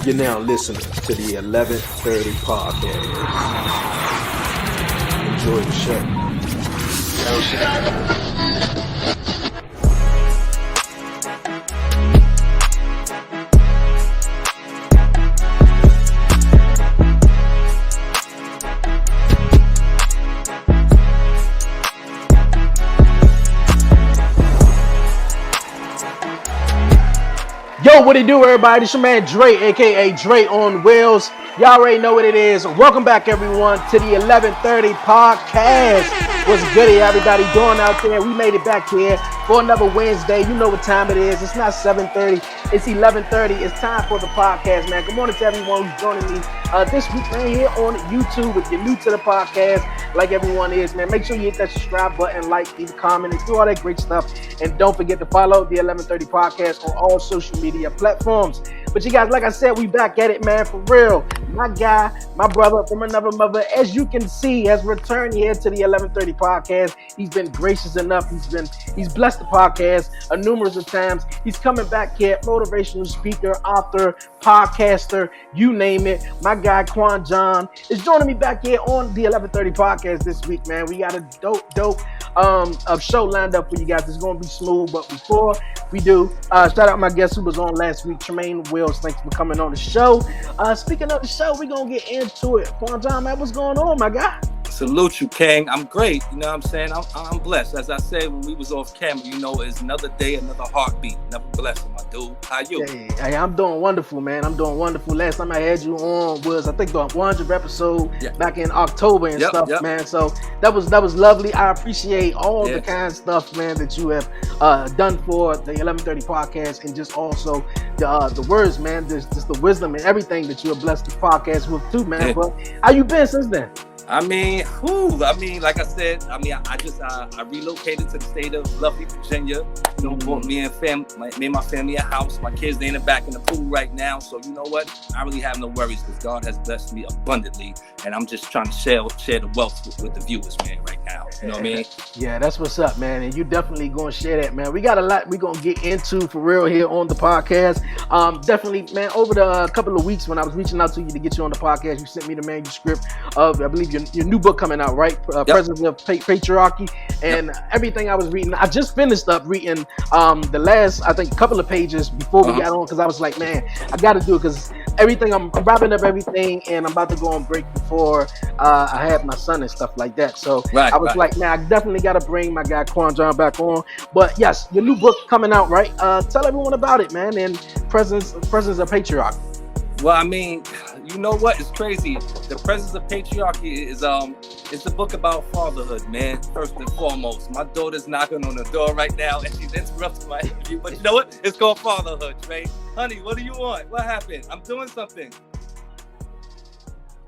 You're now listening to the 1130 podcast. Enjoy the show. Yo, what it do, everybody? It's your man Dre, aka Dre on Wheels. Y'all already know what it is. Welcome back, everyone, to the 1130 podcast. What's goody, everybody doing out there? We made it back here for another Wednesday. You know what time it is. It's not 7:30. It's 11:30. It's time for the podcast, man. Good morning to everyone who's joining me this week, man, here on YouTube. If you're new to the podcast, like everyone is, man, make sure you hit that subscribe button, like, leave a comment, and do all that great stuff. And don't forget to follow the 1130 podcast on all social media platforms. But you guys, like I said, we back at it, man, for real. My guy, my brother from another mother, as you can see, has returned here to the 1130 podcast. He's been gracious enough. He's blessed the podcast numerous of times. He's coming back here, motivational speaker, author, podcaster, you name it. My guy, LaQuon Johnson, is joining me back here on the 1130 podcast this week, man. We got a dope show lined up for you guys. It's going to be smooth. But before we do, shout out my guest who was on last week, Tremaine Wills. Thanks for coming on the show. Speaking of the show, we're going to get into it. LaQuon Johnson, man, what's going on, my guy? Salute you, King. I'm great. You know what I'm saying? I'm blessed. As I said when we was off camera, you know, it's another day, another heartbeat. Another blessing, my dude. How you? Hey, I'm doing wonderful, man. I'm doing wonderful. Last time I had you on was, I think, the 100th episode back in October and stuff, man. So that was lovely. I appreciate all the kind of stuff, man, that you have done for the 1130 podcast, and just also the words, man. There's just the wisdom and everything that you have blessed the podcast with too, man. But how you been since then? I mean, like I said, I relocated to the state of lovely Virginia. You know, bought me and my family a house. My kids, they in the back in the pool right now. So you know what? I really have no worries because God has blessed me abundantly, and I'm just trying to share the wealth with the viewers, man, right now. You know what I mean? Yeah, that's what's up, man. And you definitely gonna share that, man. We got a lot we're gonna get into for real here on the podcast. Definitely, man. Over the couple of weeks when I was reaching out to you to get you on the podcast, you sent me the manuscript of, I believe, your new book coming out, right? Presence of Patriarchy, and everything I was reading. I just finished up reading the last, I think, couple of pages before we got on, because I was like, man, I got to do it because I'm wrapping up everything, and I'm about to go on break before I have my son and stuff like that. So I was like, man, I definitely got to bring my guy LaQuon Johnson back on. But yes, your new book coming out, right? Tell everyone about it, man. And Presence of Patriarchy. Well, I mean, you know what? It's crazy. The Presence of Patriarchy is it's a book about fatherhood, man. First and foremost, my daughter's knocking on the door right now, and she's interrupting my interview. But you know what? It's called fatherhood, Trey. Honey, what do you want? What happened? I'm doing something.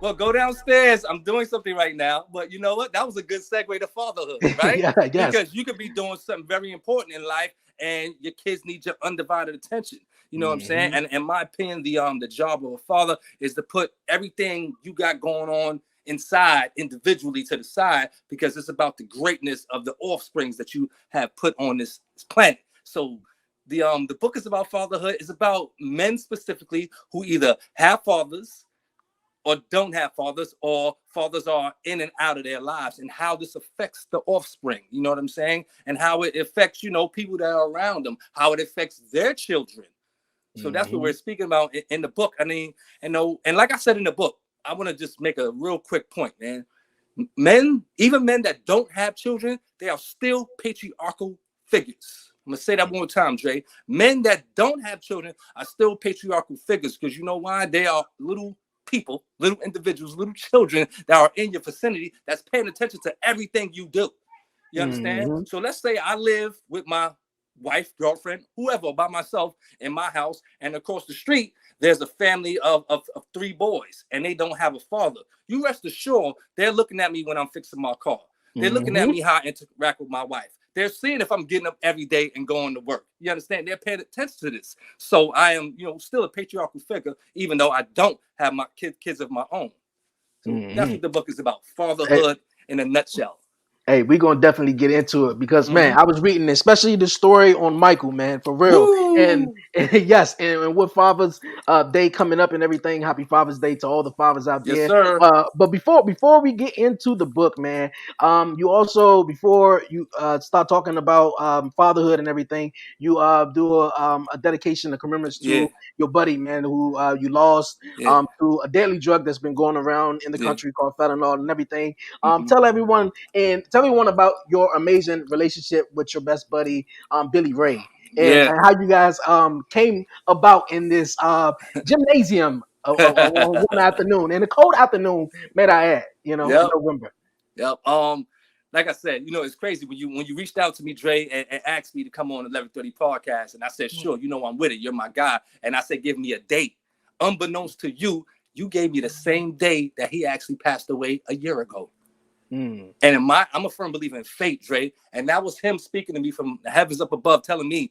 Well, go downstairs. I'm doing something right now. But you know what? That was a good segue to fatherhood, right? Yes. Because you could be doing something very important in life, and your kids need your undivided attention. You know what I'm saying? And in my opinion, the job of a father is to put everything you got going on inside individually to the side, because it's about the greatness of the offsprings that you have put on this planet. So the book is about fatherhood. It's about men specifically who either have fathers or don't have fathers, or fathers are in and out of their lives, and how this affects the offspring. You know what I'm saying? And how it affects, you know, people that are around them, how it affects their children. So that's what we're speaking about in the book. I mean, and like I said in the book, I want to just make a real quick point, man. Even men that don't have children, they are still patriarchal figures. I'm going to say that one more time, Dre. Men that don't have children are still patriarchal figures, because you know why? They are little people, little individuals, little children that are in your vicinity that's paying attention to everything you do. You understand? So let's say I live with my wife, girlfriend, whoever, by myself in my house, and across the street there's a family of 3 boys, and they don't have a father. You rest assured they're looking at me when I'm fixing my car. They're looking at me how I interact with my wife. They're seeing if I'm getting up every day and going to work. You understand? They're paying attention to this. So I am, you know, still a patriarchal figure, even though I don't have my kids of my own. So that's what the book is about. Fatherhood in a nutshell. Hey, we're gonna definitely get into it because man, Mm-hmm. I was reading especially the story on Michael, man, for real. And, Woo! yes, and with Father's Day coming up and everything, happy Father's Day to all the fathers out Yes, there. sir. But before we get into the book, man, you also before you start talking about fatherhood and everything, you do a dedication, a commemoration Yeah, to your buddy, man, who you lost yeah, to a deadly drug that's been going around in the yeah. country called fentanyl and everything. Mm-hmm. Tell everyone about your amazing relationship with your best buddy, Billy Ray, and Yeah. how you guys came about in this gymnasium on one afternoon, in a cold afternoon, may I add, in Yep. November. Yep. Like I said, it's crazy when you reached out to me, Dre, and asked me to come on 11:30 podcast, and I said, sure, I'm with it. You're my guy, and I said, give me a date. Unbeknownst to you, you gave me the same day that he actually passed away a year ago. Mm. And I'm a firm believer in fate, Dre, and that was him speaking to me from the heavens up above, telling me,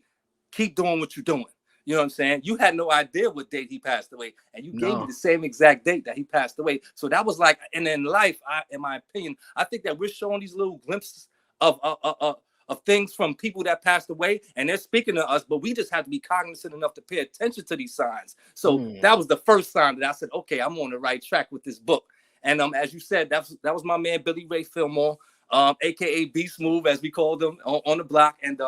keep doing what you're doing. You know what I'm saying? You had no idea what date he passed away, and you gave me No. the same exact date that he passed away. So that was like, and in life, in my opinion, I think that we're showing these little glimpses of things from people that passed away, and they're speaking to us, but we just have to be cognizant enough to pay attention to these signs. So that was the first sign that I said, okay, I'm on the right track with this book. And as you said, that was my man Billy Ray Fillmore, aka Beast Move, as we called him on the block, and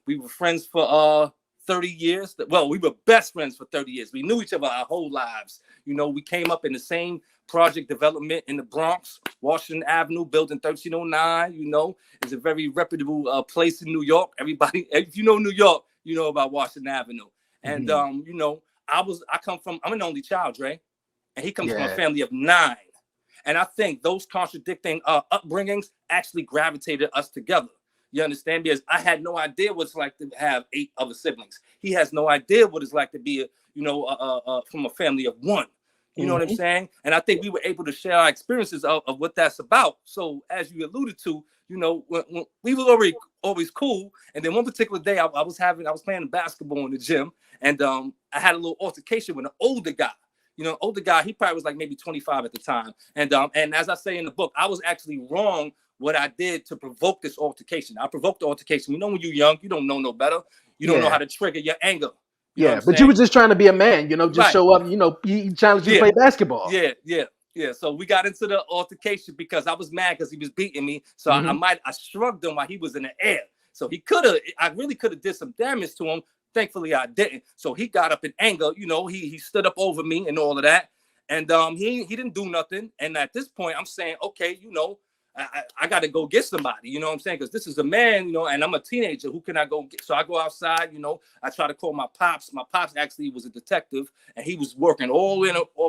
we were friends for 30 years. Well, we were best friends for 30 years. We knew each other our whole lives. We came up in the same project development in the Bronx, Washington Avenue, building 1309. It's a very reputable place in New York. Everybody, if you know New York, you know about Washington Avenue. And I'm an only child, Dre, and he comes from a Yeah. family of 9. And I think those contradicting upbringings actually gravitated us together. You understand? Because I had no idea what it's like to have 8 other siblings. He has no idea what it's like to be, from a family of 1. You know what I'm saying? And I think we were able to share our experiences of what that's about. So as you alluded to, when we were always cool. And then one particular day I was playing basketball in the gym, and I had a little altercation with an older guy. Older guy, he probably was like maybe 25 at the time. And as I say in the book, I was actually wrong what I did to provoke this altercation. I provoked the altercation. When you're young, you don't know no better. You don't know how to trigger your anger. You know what Yeah, I'm but you were saying? just trying to be a man, just Right. show up, he challenged you to Yeah. play basketball. Yeah. So we got into the altercation because I was mad because he was beating me. So I shrugged him while he was in the air. So I really could have did some damage to him. Thankfully, I didn't. So he got up in anger. He stood up over me and all of that. And he didn't do nothing. And at this point, I'm saying, okay, I got to go get somebody, you know what I'm saying? Because this is a man, and I'm a teenager. Who can I go get? So I go outside, I try to call my pops. My pops actually was a detective, and he was working all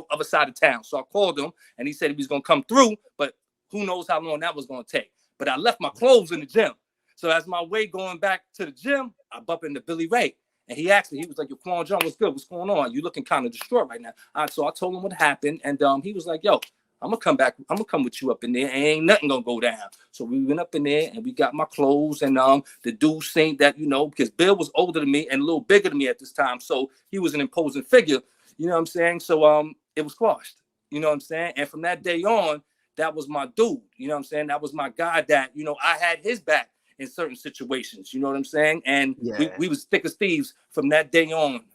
other side of town. So I called him, and he said he was going to come through, but who knows how long that was going to take. But I left my clothes in the gym. So as my way going back to the gym, I bump into Billy Ray. And he was like, LaQuon Johnson, what's good? What's going on? You looking kind of distraught right now. So I told him what happened, and he was like, yo, I'm gonna come back. I'm gonna come with you up in there. Ain't nothing gonna go down. So we went up in there and we got my clothes. And the dude saying that, because Bill was older than me and a little bigger than me at this time, so he was an imposing figure. You know what I'm saying? So it was squashed. You know what I'm saying? And from that day on, that was my dude. You know what I'm saying? That was my guy. That I had his back in certain situations. You know what I'm saying? And we was thick as thieves from that day on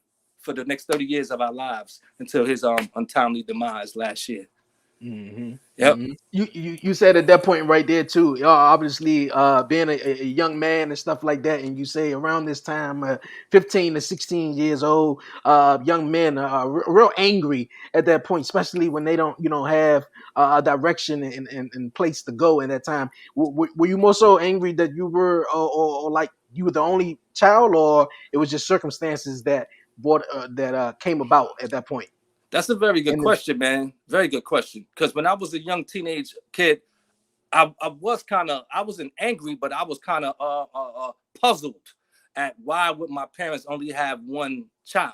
for the next 30 years of our lives until his untimely demise last year. Yep. You said at that point right there too, obviously being a young man and stuff like that, and you say around this time 15 to 16 years old, young men are real angry at that point, especially when they don't have a direction and place to go. In that time, were you more so angry that you were or like you were the only child, or it was just circumstances that came about at that point? That's a very good question, man. Very good question. Because when I was a young teenage kid, I wasn't angry, but I was kind of puzzled at why would my parents only have one child.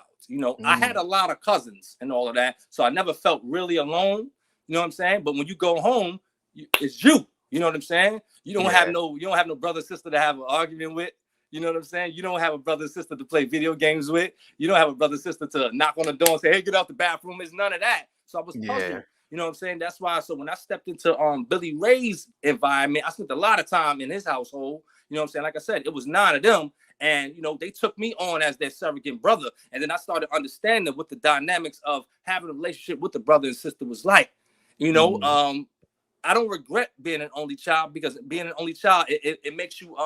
I had a lot of cousins and all of that, so I never felt really alone. You know what I'm saying? But when you go home, it's you. You know what I'm saying? You don't have no brother sister to have an argument with. You know what I'm saying? You don't have a brother sister to play video games with. You don't have a brother sister to knock on the door and say, "Hey, get out the bathroom." It's none of that. So I was puzzled. You know what I'm saying? That's why. So when I stepped into Billy Ray's environment, I spent a lot of time in his household. You know what I'm saying? Like I said, it was 9 of them. And, you know, they took me on as their surrogate brother. And then I started understanding what the dynamics of having a relationship with the brother and sister was like. You know, I don't regret being an only child, because being an only child, it makes you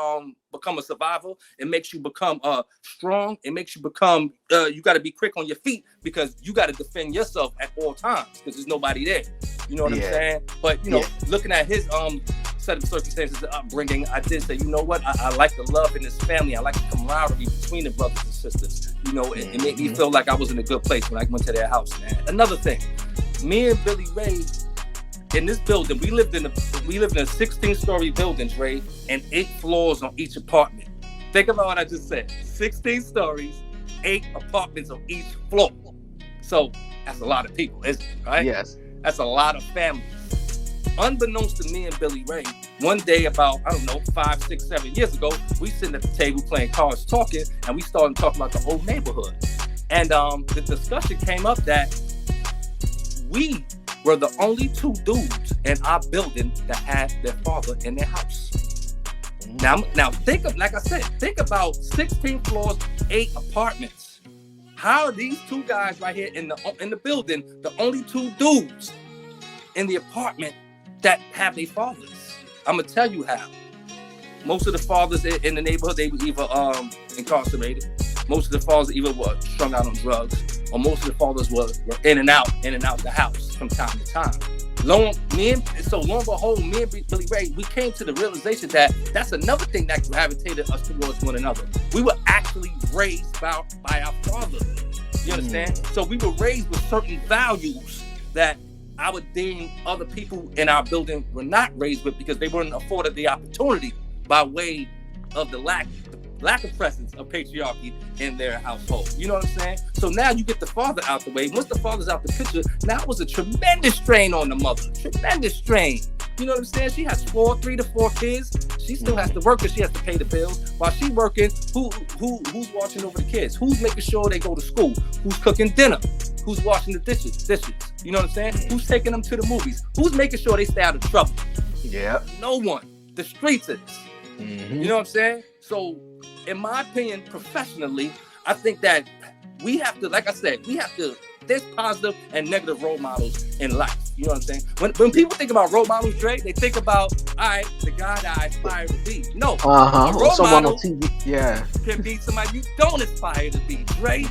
become a survivor. It makes you become strong. It makes you become, you got to be quick on your feet, because you got to defend yourself at all times, because there's nobody there. You know what I'm saying? But, you know, looking at his set of circumstances, the upbringing, I did say, you know what? I like the love in this family. I like the camaraderie between the brothers and sisters. You know, it made me feel like I was in a good place when I went to their house, man. Another thing, me and Billy Ray, in this building, we lived in a 16-story building, Dre, and 8 floors on each apartment. Think about what I just said. 16 stories, 8 apartments on each floor. So that's a lot of people, isn't it? Right? Yes. That's a lot of families. Unbeknownst to me and Billy Ray, one day about, I don't know, 5, 6, 7 years ago, we sitting at the table playing cards, talking, and we started talking about the old neighborhood. And the discussion came up that we were the only 2 dudes in our building that had their father in their house. Now think of, like I said, think about 16 floors, 8 apartments. How are these 2 guys right here in the building the only 2 dudes in the apartment that have their fathers? I'm gonna tell you how. Most of the fathers in the neighborhood, they were either incarcerated. Most of the fathers either were strung out on drugs, or most of the fathers were in and out the house from time to time. Lo and behold, me and Billy Ray, we came to the realization that that's another thing that gravitated us towards one another. We were actually raised by our father. You understand? So we were raised with certain values that I would deem other people in our building were not raised with, because they weren't afforded the opportunity by way of the lack of presence of patriarchy in their household. You know what I'm saying? So now you get the father out the way. Once the father's out the picture, now it was a tremendous strain on the mother. Tremendous strain. You know what I'm saying? She has 3 to 4 kids. She still has to work, because she has to pay the bills. While she's working, who's watching over the kids? Who's making sure they go to school? Who's cooking dinner? Who's washing the dishes? You know what I'm saying? Who's taking them to the movies? Who's making sure they stay out of trouble? Yeah. No one. The streets is. You know what I'm saying? So, in my opinion, professionally, I think that we have to, like I said, there's positive and negative role models in life. You know what I'm saying? When people think about role models, Dre, they think about, all right, the guy that I aspire to be. No. A role model can be somebody you don't aspire to be, Dre.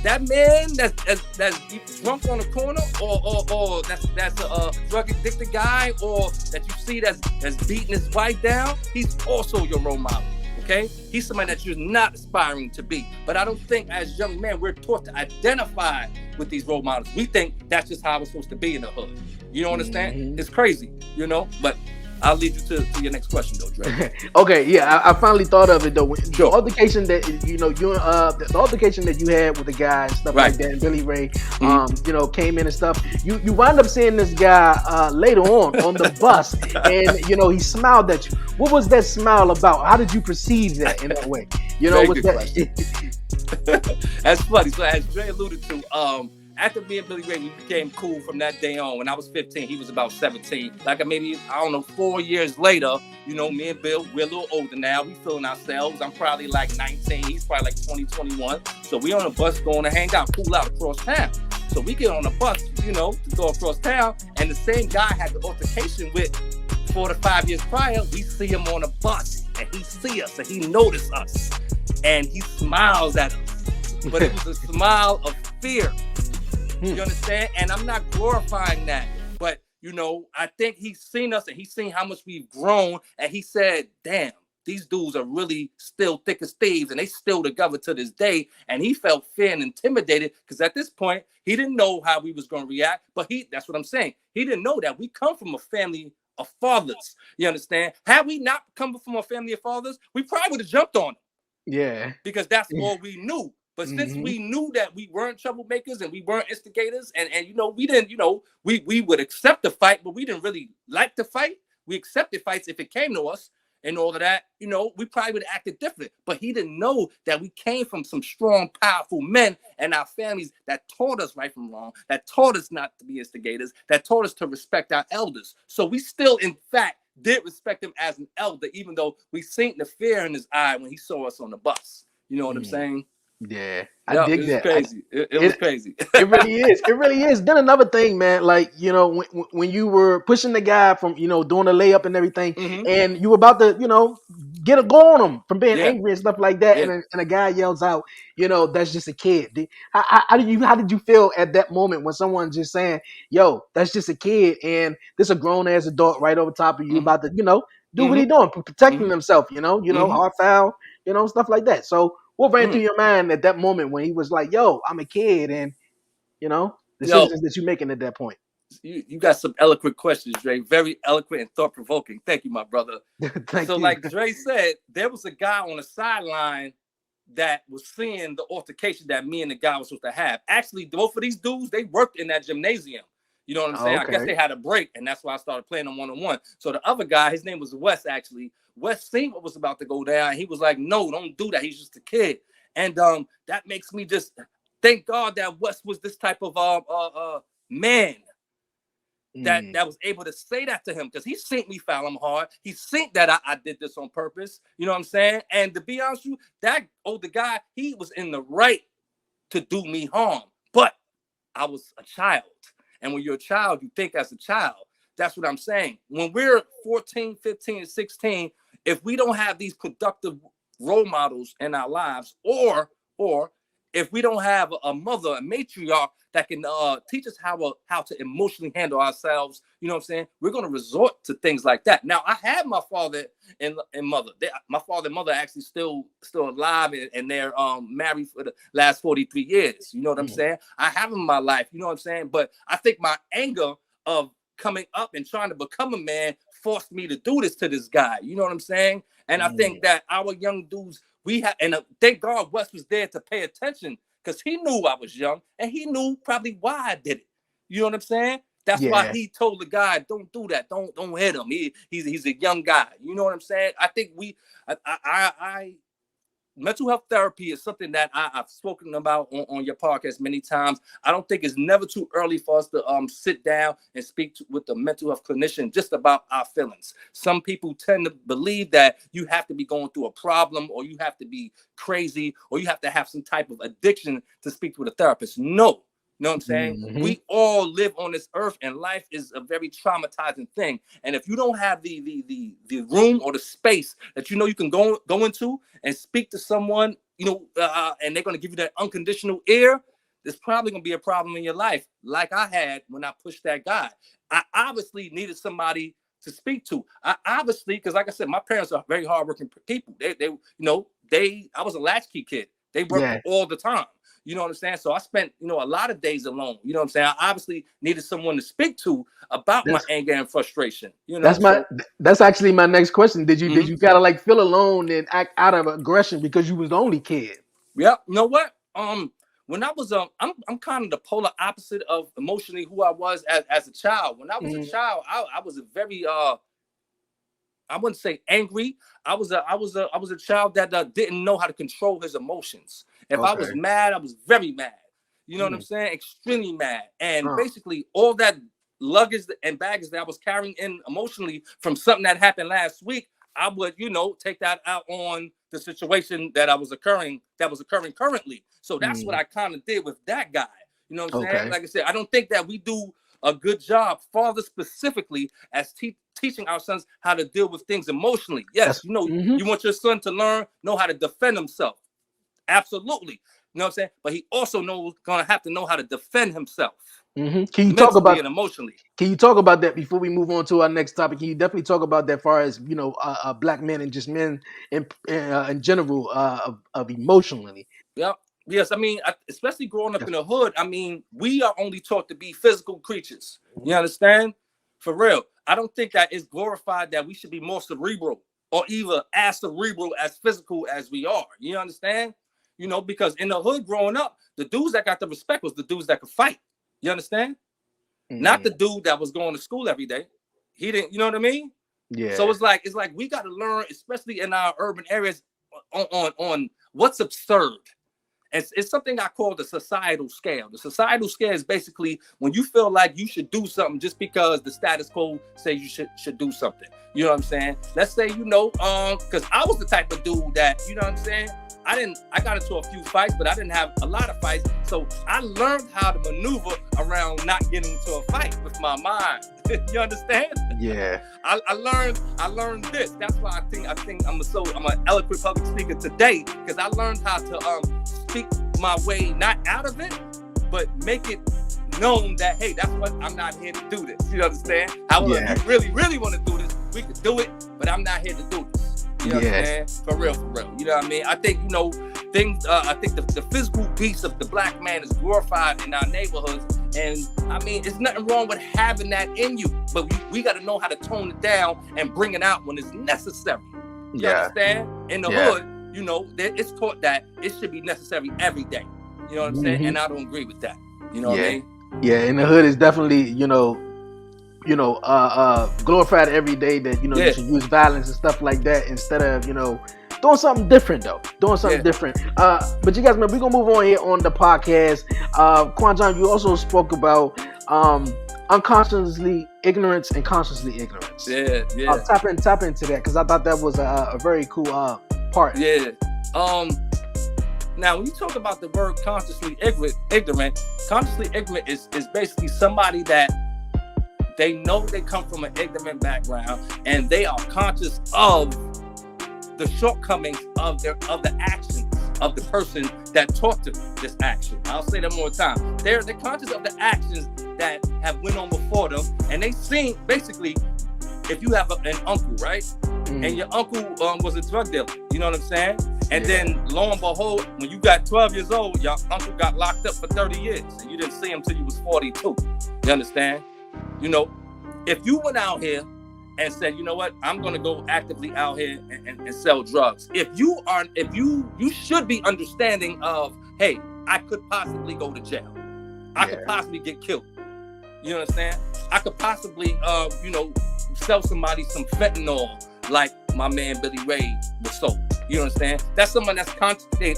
That man that's drunk on the corner, or that's a drug addicted guy, or that you see that's beating his wife down, he's also your role model. Okay? He's somebody that you're not aspiring to be. But I don't think as young men we're taught to identify with these role models. We think that's just how we're supposed to be in the hood. You don't understand? It's crazy, you know? But I'll lead you to your next question, though, Dre. Okay, yeah, I finally thought of it though. The altercation that the altercation that you had with the guy and stuff like that, and Billy Ray, came in and stuff. You wind up seeing this guy later on the bus, and he smiled at you. What was that smile about? How did you perceive that in that way? That's funny. So as Dre alluded to, after me and Billy Ray, we became cool from that day on. When I was 15, he was about 17. Like maybe, 4 years later, me and Bill, we're a little older now. We feeling ourselves. I'm probably like 19. He's probably like 20, 21. So we on a bus going to hang out, cool out across town. So we get on a bus, to go across town. And the same guy had the altercation with 4 to 5 years prior. We see him on a bus, and he see us, and he notice us. And he smiles at us. But it was a smile of fear. You understand? And I'm not glorifying that. But, I think he's seen us, and he's seen how much we've grown. And he said, damn, these dudes are really still thick as thieves, and they still together to this day. And he felt fear and intimidated, because at this point, he didn't know how we was going to react. But that's what I'm saying. He didn't know that we come from a family of fathers. You understand? Had we not come from a family of fathers, we probably would have jumped on him. Yeah. Because that's all we knew. But since we knew that we weren't troublemakers and we weren't instigators, and we didn't, we would accept the fight, but we didn't really like to fight. We accepted fights if it came to us. and all of that, you know, we probably would have acted different. But he didn't know that we came from some strong, powerful men and our families that taught us right from wrong, that taught us not to be instigators, that taught us to respect our elders. So we still, in fact, did respect him as an elder, even though we seen the fear in his eye when he saw us on the bus. You know what I'm saying? Yeah, I Yeah, dig it was that. crazy. It was crazy. It really is. It really is. Then another thing, man, like, you know, when you were pushing the guy from, you know, doing the layup and everything, and you were about to, you know, get a go on him from being Yeah, angry and stuff like that, yeah. and a guy yells out, you know, that's just a kid. How did you feel at that moment when someone just saying, yo, that's just a kid, and this a grown ass adult right over top of you Mm-hmm. about to, you know, do what he Mm-hmm. doing, protecting Mm-hmm. himself, you know, Mm-hmm. hard foul, you know, stuff like that. So what ran through Mm. your mind at that moment when he was like, yo, I'm a kid, and you know, Yo, decisions that you're making at that point. you got some eloquent questions, Dre. Very eloquent and thought provoking. Thank you, my brother. Thank So, you. like Dre said, there was a guy on the sideline that was seeing the altercation that me and the guy was supposed to have. Actually, both of these dudes, they worked in that gymnasium. You know what I'm Oh, saying? I guess okay. they had a break, and that's why I started playing them one-on-one. So the other guy, his name was Wes, actually. Wes seen what was about to go down. He was like, no, don't do that. He's just a kid. And that makes me just thank God that Wes was this type of man that was able to say that to him, because he seen me foul him hard. He seen that I did this on purpose. You know what I'm saying? And to be honest with you, that older guy, he was in the right to do me harm. But I was a child. And when you're a child, you think as a child. That's what I'm saying. When we're 14, 15, and 16, if we don't have these productive role models in our lives, or if we don't have a mother, a matriarch that can teach us how to emotionally handle ourselves, you know what I'm saying? We're going to resort to things like that. Now, I have my father and mother. My father and mother actually still alive, and they're married for the last 43 years. You know what I'm saying? I have them in my life. You know what I'm saying? But I think my anger of coming up and trying to become a man forced me to do this to this guy. You know what I'm saying? And I think that our young dudes, we have, and thank God Wes was there to pay attention, because he knew I was young and he knew probably why I did it. You know what I'm saying? That's why Yeah. he told the guy, "Don't do that. Don't hit him. He's a young guy." You know what I'm saying? I think mental health therapy is something that I've spoken about on your podcast many times. I don't think it's never too early for us to sit down and speak with the mental health clinician just about our feelings. Some people tend to believe that you have to be going through a problem, or you have to be crazy, or you have to have some type of addiction to speak with a therapist. No. You know what I'm saying? We all live on this earth, and life is a very traumatizing thing. And if you don't have the room or the space that you know you can go into and speak to someone, you know, and they're going to give you that unconditional ear, there's probably going to be a problem in your life, like I had when I pushed that guy. I obviously needed somebody to speak to. I obviously, because like I said, my parents are very hardworking people. I was a latchkey kid. They worked Yeah. all the time. You know what I'm saying? So I spent, you know, a lot of days alone. You know what I'm saying? I obviously needed someone to speak to about my That's anger and frustration. You know, that's my so that's actually my next question. Did mhm. you kind of like feel alone and act out of aggression because you was the only kid? Yeah. You know what? When I was I'm kind of the polar opposite of emotionally who I was as a child. When I was a child, I was a very I wouldn't say angry. I was a child that didn't know how to control his emotions. If I was Okay. mad, I was very mad. You know what I'm saying? Extremely mad. And Uh, basically all that luggage and baggage that I was carrying in emotionally from something that happened last week, I would, you know, take that out on the situation that was occurring currently. So that's what I kind of did with that guy. You know what I'm saying? okay. Like I said, I don't think that we do a good job, father specifically, as teaching our sons how to deal with things emotionally. Yes, That's you know, you want your son to know how to defend himself. Absolutely. You know what I'm saying? But he also gonna have to know how to defend himself Can you talk mentally about and emotionally. Can you talk about that before we move on to our next topic? Can you definitely talk about that, far as you know, black men and just men in general of emotionally? Yeah. Yes, I mean, especially growing up Yes. in the hood, I mean, we are only taught to be physical creatures. You understand? For real. I don't think that it's glorified that we should be more cerebral, or either as cerebral as physical as we are. You understand? You know, because in the hood growing up, the dudes that got the respect was the dudes that could fight. You understand? Not the dude that was going to school every day. He didn't, you know what I mean? Yeah. So it's like we got to learn, especially in our urban areas, on what's absurd. It's something I call the societal scale. The societal scale is basically when you feel like you should do something just because the status quo says you should do something. You know what I'm saying? Let's say, because I was the type of dude that, you know what I'm saying? I got into a few fights, but I didn't have a lot of fights. So I learned how to maneuver around not getting into a fight with my mind. You understand? Yeah. I learned this. That's why I think I'm an eloquent public speaker today, because I learned how to speak my way not out of it, but make it known that, hey, that's what I'm not here to do this. You understand? However, if you really, really want to do this, we could do it, but I'm not here to do this. You know what I'm saying? For real. You know what I mean? I think, things, I think the physical beast of the black man is glorified in our neighborhoods. And I mean, it's nothing wrong with having that in you, but we got to know how to tone it down and bring it out when it's necessary. You understand? In the hood, it's taught that it should be necessary every day. You know what I'm saying? And I don't agree with that. You know what I mean? Yeah, in the hood is definitely, glorified every day that, you should use violence and stuff like that instead of, doing something different though. Different. But you guys, man, we're gonna move on here on the podcast. LaQuon Johnson, you also spoke about unconsciously ignorance and consciously ignorance. Tap into that, because I thought that was a very cool part. Now, when you talk about the word consciously ignorant, consciously ignorant is basically somebody that they know they come from an ignorant background and they are conscious of the shortcomings of the actions of the person that taught them this action. I'll say that more time. They're conscious of the actions that have went on before them, and they seen, basically, if you have an uncle, right? And your uncle was a drug dealer, you know what I'm saying? And then lo and behold, when you got 12 years old, your uncle got locked up for 30 years and you didn't see him till you was 42. You understand? If you went out here and said, you know what, I'm gonna go actively out here and sell drugs. If you should be understanding of, hey, I could possibly go to jail. I could possibly get killed. You understand? I could possibly, sell somebody some fentanyl like my man Billy Ray was sold. You understand? That's someone that's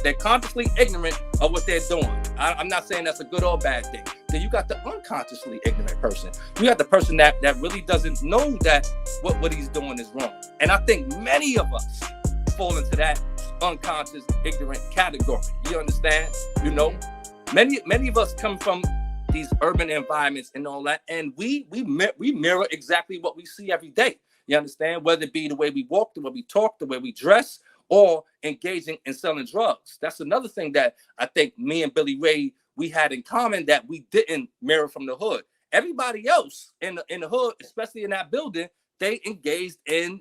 they're consciously ignorant of what they're doing. I'm not saying that's a good or bad thing. Then you got the unconsciously ignorant person. You got the person that really doesn't know that what he's doing is wrong. And I think many of us fall into that unconscious ignorant category. You understand? Many of us come from these urban environments and all that, and we mirror exactly what we see every day. You understand? Whether it be the way we walk, the way we talk, the way we dress, or engaging in selling drugs. That's another thing that I think me and Billy Ray, we had in common that we didn't mirror from the hood. Everybody else in the hood, especially in that building, they engaged in,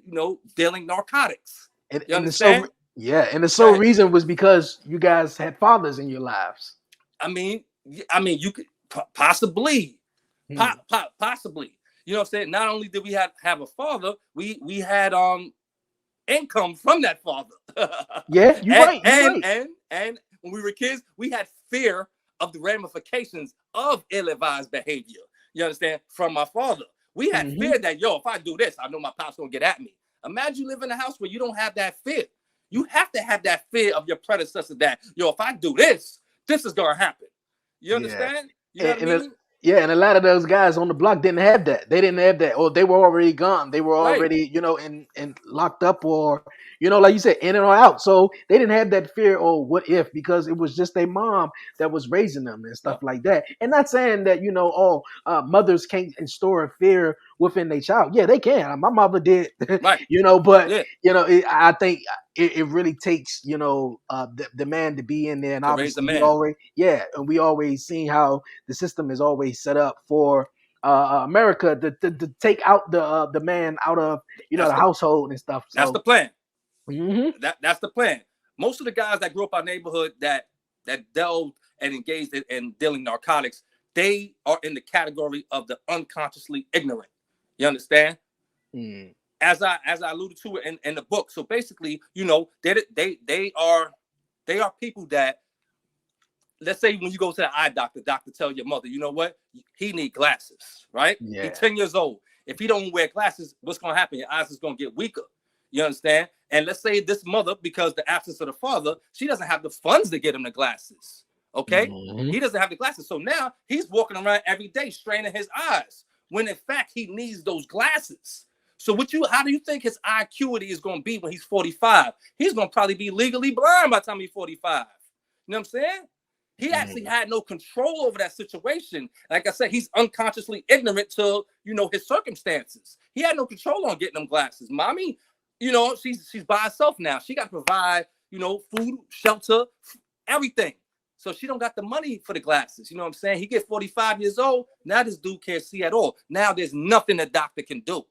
dealing narcotics. You understand? And the sole reason was because you guys had fathers in your lives. I mean, you could possibly. Possibly. You know what I'm saying? Not only did we have a father, we had income from that father. You're right. And when we were kids, we had fear of the ramifications of ill-advised behavior. You understand? From my father. We had fear that, if I do this, I know my pop's gonna get at me. Imagine you live in a house where you don't have that fear. You have to have that fear of your predecessor that, if I do this, this is gonna happen. You understand? You know what I mean? And a lot of those guys on the block didn't have that. They didn't have that, or they were already gone. They were already, in locked up, or like you said, in or out. So they didn't have that fear or what if, because it was just their mom that was raising them and stuff like that. And not saying that mothers can't instill fear within their child. Yeah, they can. My mother did, but I think it really takes the man to be in there, and obviously we always seen how the system is always set up for America to take out the man out of the household and stuff. So that's the plan. That's the plan. Most of the guys that grew up in our neighborhood that delved and engaged in dealing narcotics, they are in the category of the unconsciously ignorant. You understand? As I alluded to in the book. So basically, they are people that, let's say when you go to the eye doctor tell your mother, you know what, he need glasses, right? He's 10 years old. If he don't wear glasses, what's going to happen? Your eyes is going to get weaker. You understand? And let's say this mother, because the absence of the father, she doesn't have the funds to get him the glasses. Okay? Mm-hmm. He doesn't have the glasses. So now he's walking around every day straining his eyes, when in fact he needs those glasses. So how do you think his eye acuity is going to be when he's 45? He's going to probably be legally blind by the time he's 45. You know what I'm saying? He actually had no control over that situation. Like I said, he's unconsciously ignorant to, his circumstances. He had no control on getting them glasses. Mommy, she's by herself now. She got to provide, food, shelter, everything. So she don't got the money for the glasses. You know what I'm saying? He gets 45 years old. Now this dude can't see at all. Now there's nothing the doctor can do.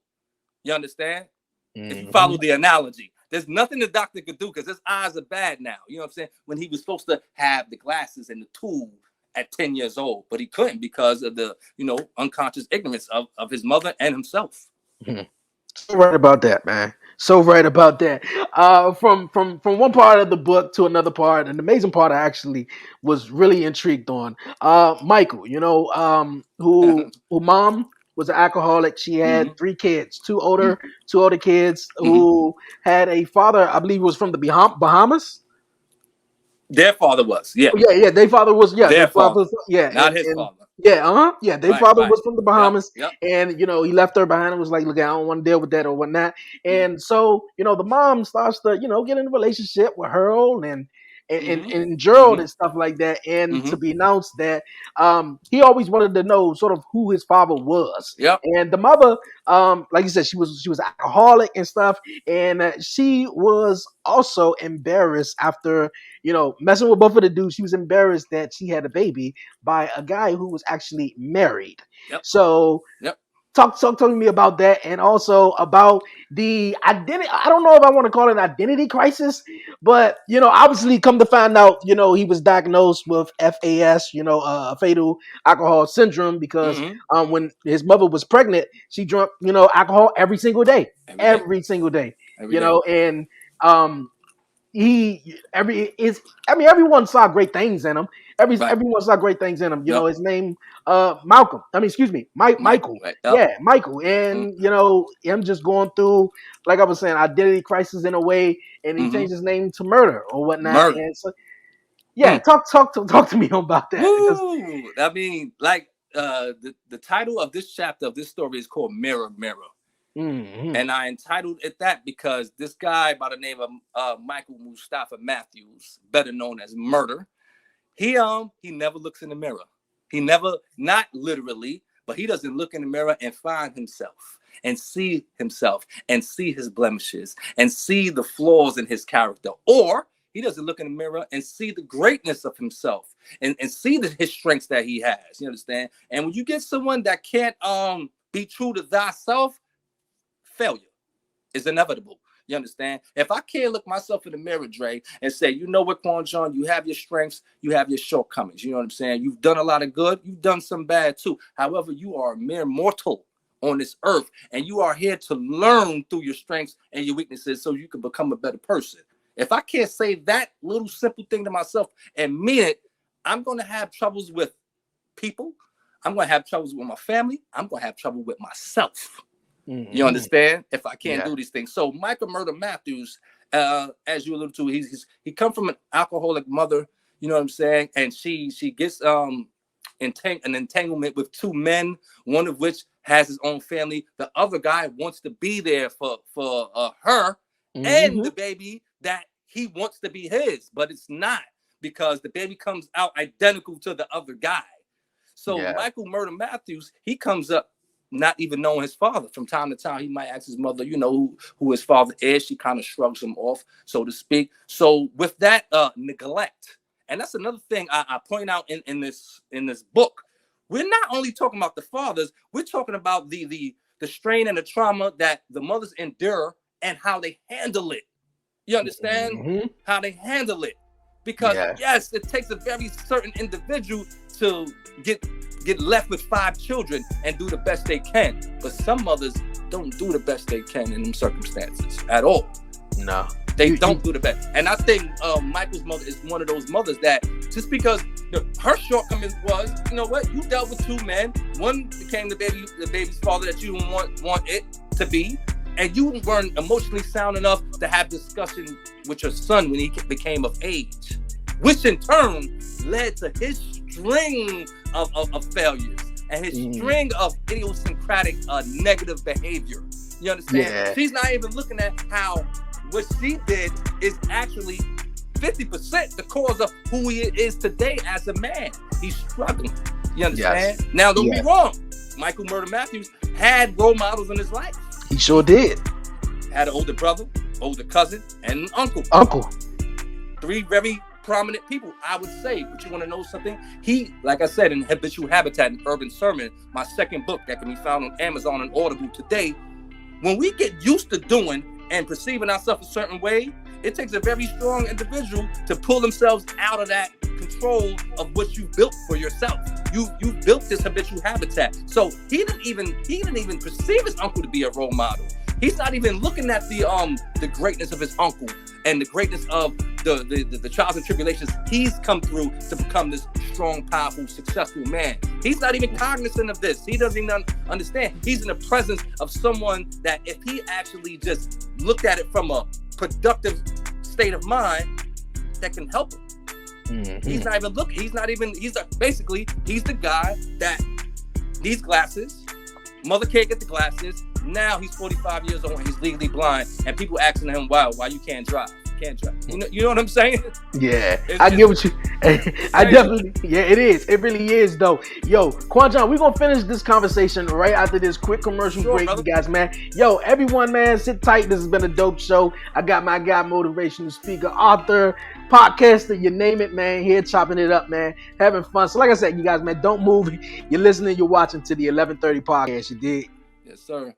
You understand? If you follow the analogy, there's nothing the doctor could do because his eyes are bad now. You know what I'm saying? When he was supposed to have the glasses and the tool at 10 years old, but he couldn't because of the, unconscious ignorance of his mother and himself. So right about that, man. So right about that. From one part of the book to another part, an amazing part I actually was really intrigued on. Michael, who mom was an alcoholic. She had 3 kids, two older kids who had a father, I believe was from the Bahamas. Their father was, yeah. Oh, yeah, their father was, their father, yeah, not his father. Yeah, their father was from the Bahamas, yep. And he left her behind and was like, look, I don't want to deal with that or whatnot. And so, the mom starts to, get in a relationship with Harold and Gerald and stuff like that, and to be announced that he always wanted to know sort of who his father was. Yep. And the mother, like you said, she was an alcoholic and stuff, and she was also embarrassed after messing with both of the dudes. She was embarrassed that she had a baby by a guy who was actually married. Yep. So talk to me about that, and also about the identity. I don't know if I want to call it an identity crisis, but obviously come to find out, he was diagnosed with FAS, fatal alcohol syndrome, because when his mother was pregnant, she drank, alcohol every single day. Every single day. And everyone saw great things in him. Everyone saw great things in him. His name, Michael. Right. Yeah, Michael. And him just going through, like I was saying, identity crisis in a way, and he changed his name to Murder or whatnot. And so, talk to me about that. Woo! I mean, like the title of this chapter of this story is called Mirror, Mirror. And I entitled it that because this guy by the name of Michael Mustafa Matthews, better known as Murder, he never looks in the mirror. He never, not literally, but he doesn't look in the mirror and find himself and see his blemishes and see the flaws in his character. Or he doesn't look in the mirror and see the greatness of himself and see his strengths that he has. You understand? And when you get someone that can't be true to thyself, failure is inevitable. You understand? If I can't look myself in the mirror, Dre, and say, you know what, LaQuon John, you have your strengths, you have your shortcomings. You know what I'm saying? You've done a lot of good. You've done some bad too. However, you are a mere mortal on this earth, and you are here to learn through your strengths and your weaknesses so you can become a better person. If I can't say that little simple thing to myself and mean it, I'm going to have troubles with people. I'm going to have troubles with my family. I'm going to have trouble with myself. You understand? If I can't do these things. So Michael Murder Matthews, as you alluded to, he come from an alcoholic mother, you know what I'm saying? And she gets an entanglement with 2 men, one of which has his own family. The other guy wants to be there for her and the baby that he wants to be his, but it's not, because the baby comes out identical to the other guy. So Michael Murder Matthews, he comes up not even knowing his father. From time to time, he might ask his mother, who his father is. She kind of shrugs him off, so to speak. So with that neglect, and that's another thing I point out in this book, we're not only talking about the fathers, we're talking about the strain and the trauma that the mothers endure and how they handle it. You understand? How they handle it. Because yes, it takes a very certain individual to get left with 5 children and do the best they can. But some mothers don't do the best they can in them circumstances at all. No. They don't do the best. And I think Michael's mother is one of those mothers that just because Her shortcomings was, you know what? You dealt with two men. One became the baby's father that you didn't want it to be, and you weren't emotionally sound enough to have discussion with your son when he became of age, which in turn led to his string of failures and his string of idiosyncratic negative behavior. You understand? Yeah. She's not even looking at how what she did is actually 50% the cause of who he is today as a man. He's struggling. You understand? Yes. Now, don't be wrong. Michael Murder Matthews had role models in his life. He sure did. Had an older brother, older cousin, and an uncle. Three very prominent people, I would say. But you want to know something? He, like I said, in Habitual Habitat and Urban Sermon, my second book that can be found on Amazon and Audible today, when we get used to doing and perceiving ourselves a certain way, it takes a very strong individual to pull themselves out of that control of what you built for yourself. You built this habitual habitat. So he didn't even perceive his uncle to be a role model. He's not even looking at the greatness of his uncle and the greatness of the trials and tribulations he's come through to become this strong, powerful, successful man. He's not even cognizant of this. He doesn't even understand. He's in the presence of someone that if he actually just looked at it from a productive state of mind, that can help him. Mm-hmm. He's not even looking. He's the guy that needs glasses. Mother can't get the glasses. Now he's 45 years old and he's legally blind, and people asking him, "Wow, why you can't drive? Can't drive?" You know what I'm saying? Yeah, I get what you. I definitely. Yeah, it is. It really is, though. Yo, Quan John, we're gonna finish this conversation right after this quick commercial break, brother. You guys, man. Yo, everyone, man, sit tight. This has been a dope show. I got my guy, motivational speaker, author, podcaster, you name it, man. Here chopping it up, man, having fun. So, like I said, you guys, man, don't move. You're listening. You're watching to the 1130 podcast. You dig? Yes, sir.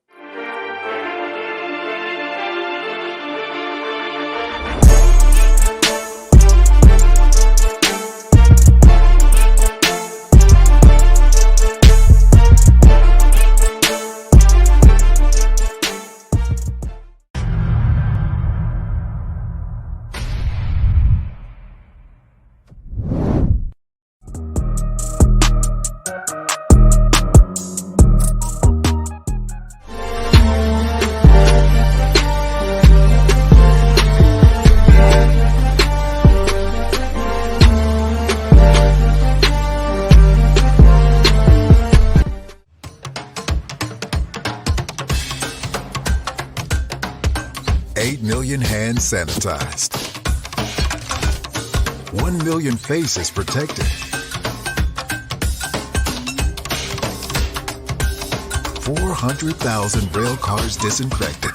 Sanitized. 1 million faces protected. 400,000 rail cars disinfected.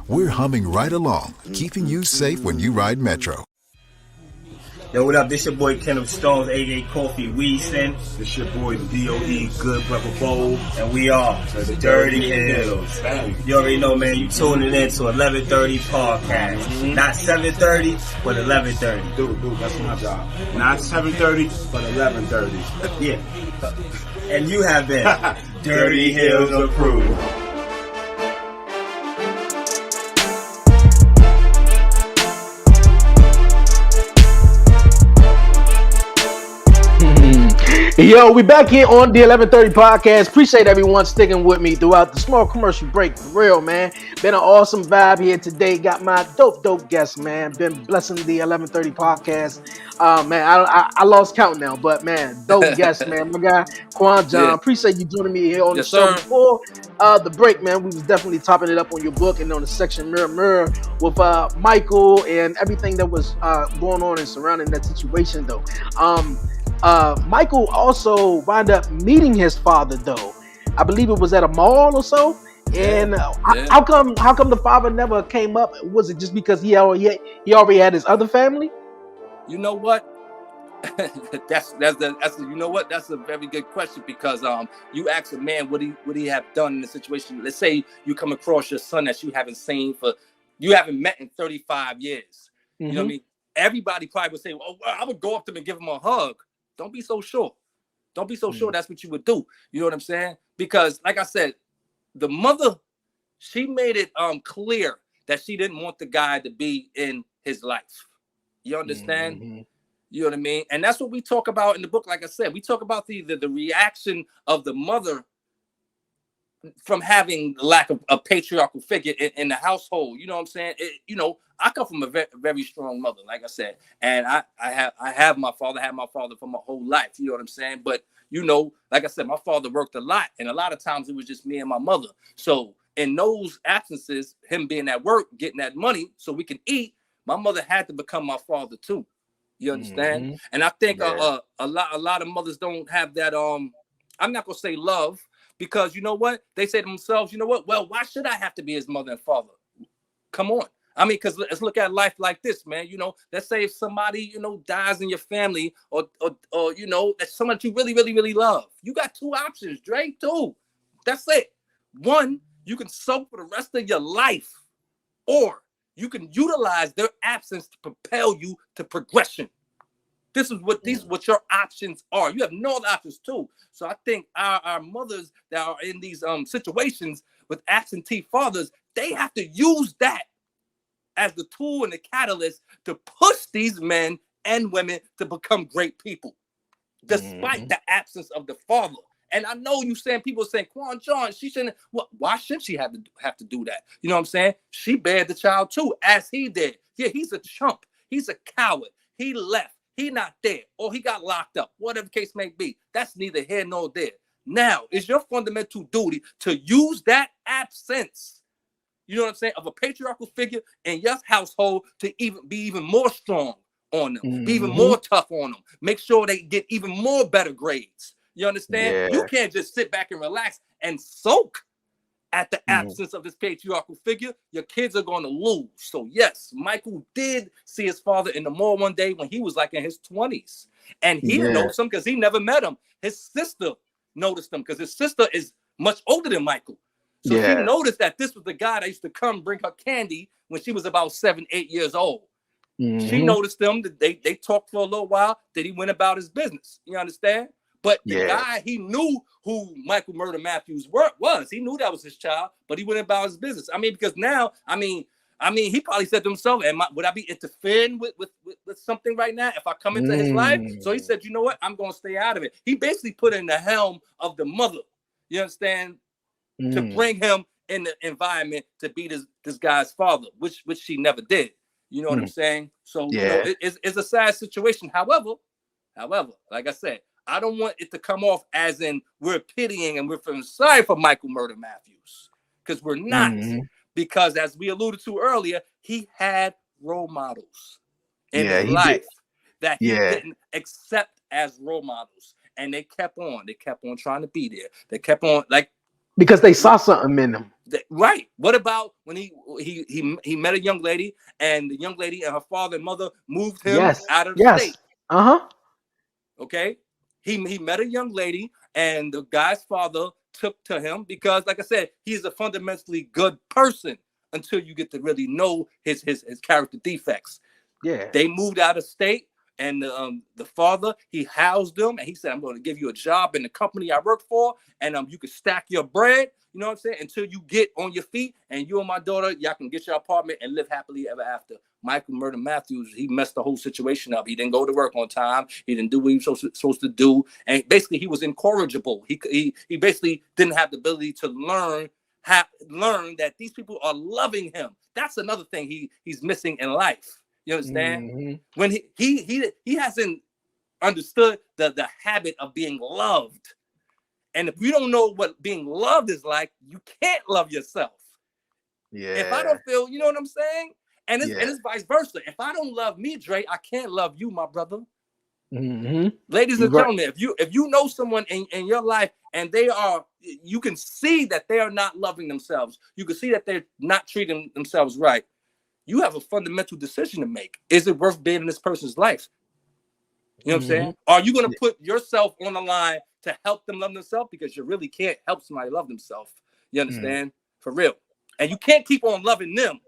We're humming right along, keeping you safe when you ride Metro. Yo, what up? This your boy Kenneth Stones, a.k.a. Coffee Weaston. This your boy D.O.E. Good Brother Bold. And we are the Dirty Hills. You already know, man, you tuning in to 1130 podcast. Mm-hmm. Not 7:30, but 11:30. Dude, that's my job. Not 7:30, but 11:30. Yeah. And you have been Dirty Hills approved. Yo, we back here on the 1130 podcast. Appreciate everyone sticking with me throughout the small commercial break. For real, man. Been an awesome vibe here today. Got my dope guests, man. Been blessing the 1130 podcast. Man, I lost count now, but man, dope guests, man. My guy, Quan John. Yeah. Appreciate you joining me here on the show. Before the break, man, we was definitely topping it up on your book and on the section Mirror with Michael and everything that was going on and surrounding that situation, though. Michael also wound up meeting his father, though. I believe it was at a mall or so. And how come the father never came up? Was it just because he already had his other family? You know what? that's you know what? That's a very good question, because you ask a man what he have done in the situation. Let's say you come across your son that you haven't met in 35 years. Mm-hmm. You know what I mean? Everybody probably would say, "Oh, well, I would go up to him and give him a hug." Don't be so sure. Don't be so sure that's what you would do. You know what I'm saying? Because, like I said, the mother, she made it clear that she didn't want the guy to be in his life. You understand? Mm-hmm. You know what I mean? And that's what we talk about in the book. Like I said, we talk about the reaction of the mother from having the lack of a patriarchal figure in the household. You know what I'm saying? I come from a very, very strong mother, like I said, and I have my father, had my father for my whole life. You know what I'm saying? But like I said, my father worked a lot, and a lot of times it was just me and my mother. So in those absences, him being at work, getting that money so we can eat, my mother had to become my father too. You understand? Mm-hmm. And I think a lot of mothers don't have that. I'm not gonna say love. Because you know what? They say to themselves, you know what? Well, why should I have to be his mother and father? Come on. I mean, because let's look at life like this, man. Let's say if somebody, dies in your family or that's someone that you really, really, really love. You got two options, Dre, two. That's it. One, you can soak for the rest of your life, or you can utilize their absence to propel you to progression. This is what your options are. You have no other options too. So I think our mothers that are in these situations with absentee fathers, they have to use that as the tool and the catalyst to push these men and women to become great people, despite the absence of the father. And I know people saying, LaQuon Johnson, she shouldn't. Why should she have to do that? You know what I'm saying? She bared the child too, as he did. Yeah, he's a chump. He's a coward. He left. He not there, or he got locked up, whatever the case may be. That's neither here nor there. Now, it's your fundamental duty to use that absence, you know what I'm saying, of a patriarchal figure in your household to be even more strong on them, be even more tough on them, make sure they get even more better grades. You understand? Yeah. You can't just sit back and relax and soak at the absence of this patriarchal figure. Your kids are going to lose. So yes, Michael did see his father in the mall one day when he was like in his 20s. And he didn't notice him because he never met him. His sister noticed him because his sister is much older than Michael. So she noticed that this was the guy that used to come bring her candy when she was about 7, 8 years old. She noticed them. That they talked for a little while. That he went about his business. You understand? But the guy, he knew who Michael Murder Matthews was. He knew that was his child, but he went about his business. I mean, because now, I mean, he probably said to himself, would I be interfering with something right now if I come into his life? So he said, you know what? I'm going to stay out of it. He basically put in the helm of the mother, you understand, to bring him in the environment to be this guy's father, which she never did. You know what I'm saying? So, it's a sad situation. However, like I said, I don't want it to come off as in we're pitying and we're feeling sorry for Michael Murder Matthews, because we're not. Because as we alluded to earlier, he had role models in his life that he didn't accept as role models, and they kept on trying to be there. They kept on because they saw something in him. Right. What about when he met a young lady, and the young lady and her father and mother moved him out of the state? Okay. He met a young lady, and the guy's father took to him because, like I said, he's a fundamentally good person until you get to really know his character defects. Yeah. They moved out of state, and the father, he housed them, and he said, I'm going to give you a job in the company I work for, and you can stack your bread, you know what I'm saying, until you get on your feet, and you and my daughter, y'all can get your apartment and live happily ever after. Michael Murder Matthews, he messed the whole situation up. He didn't go to work on time. He didn't do what he was supposed to do. And basically, he was incorrigible. He basically didn't have the ability to learn that these people are loving him. That's another thing he's missing in life. You understand? When he hasn't understood the habit of being loved. And if you don't know what being loved is like, you can't love yourself. Yeah. If I don't feel, you know what I'm saying? And it's vice versa. If I don't love me, Dre, I can't love you, my brother. Ladies and gentlemen, if you know someone in your life and you can see that they are not loving themselves, you can see that they're not treating themselves right, you have a fundamental decision to make. Is it worth being in this person's life? You know what I'm saying? Are you going to put yourself on the line to help them love themselves? Because you really can't help somebody love themselves. You understand? For real. And you can't keep on loving them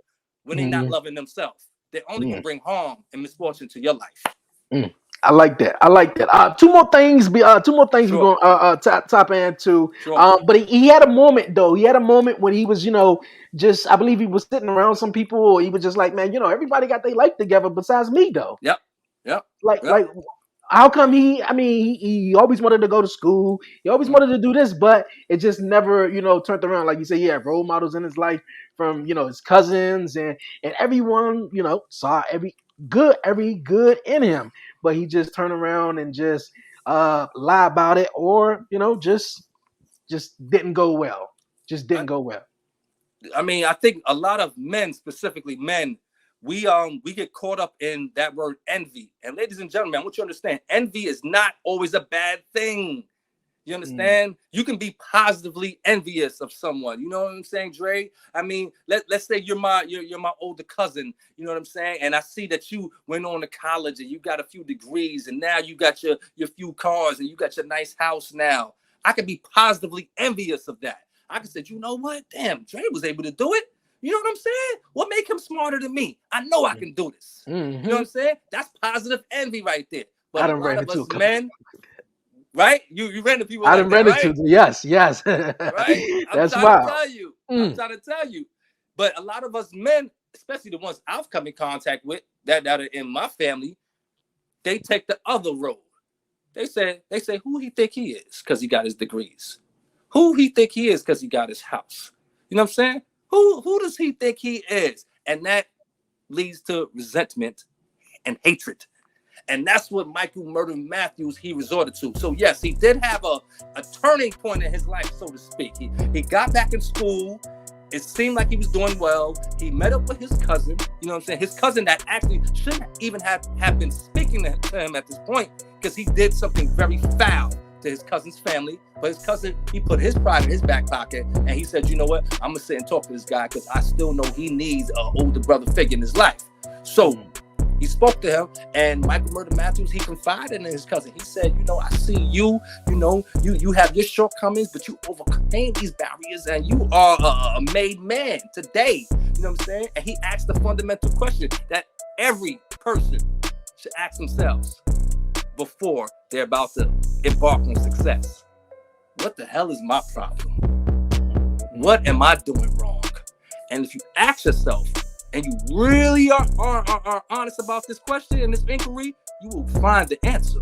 when they're not loving themselves. They're only going to bring harm and misfortune to your life. I like that. I like that. Two more things. Two more things we're Sure. gonna top into. Sure. But he had a moment though. He had a moment when he was, just I believe he was sitting around some people, or he was just like, man, everybody got their life together besides me though. Yep. Yep. Like, Yep. how come he always wanted to go to school. He always wanted to do this, but it just never, turned around. Like you say, he had role models in his life from, his cousins and everyone, saw every good in him, but he just turned around and just lie about it, or, just didn't go well. Just didn't go well. I mean, I think a lot of men, specifically men, we get caught up in that word envy. And ladies and gentlemen, I want you to understand, envy is not always a bad thing. You understand? You can be positively envious of someone. You know what I'm saying, Dre? I mean, let's say you're my older cousin. You know what I'm saying? And I see that you went on to college and you got a few degrees, and now you got your few cars and you got your nice house now. I can be positively envious of that. I can say, you know what? Damn, Dre was able to do it. You know what I'm saying? What make him smarter than me? I know I can do this. You know what I'm saying? That's positive envy right there. But a lot of us men, right? You ran into people like that, right? Yes. Right? That's wild. I'm trying to tell you. But a lot of us men, especially the ones I've come in contact with that are in my family, they take the other road. They say, who he think he is because he got his degrees. Who he think he is because he got his house. You know what I'm saying? Who does he think he is? And that leads to resentment and hatred. And that's what Michael Murder Matthews, he resorted to. So yes, he did have a turning point in his life, so to speak. He got back in school. It seemed like he was doing well. He met up with his cousin, you know what I'm saying? His cousin that actually shouldn't even have been speaking to him at this point, because he did something very foul to his cousin's family. But his cousin, he put his pride in his back pocket, and he said, you know what? I'm going to sit and talk to this guy because I still know he needs an older brother figure in his life. So he spoke to him, and Michael Murder Matthews, he confided in his cousin. He said, I see you, you have your shortcomings, but you overcame these barriers, and you are a made man today. You know what I'm saying? And he asked the fundamental question that every person should ask themselves before they're about to embark on success. What the hell is my problem? What am I doing wrong? And if you ask yourself, and you really are honest about this question and this inquiry, you will find the answer.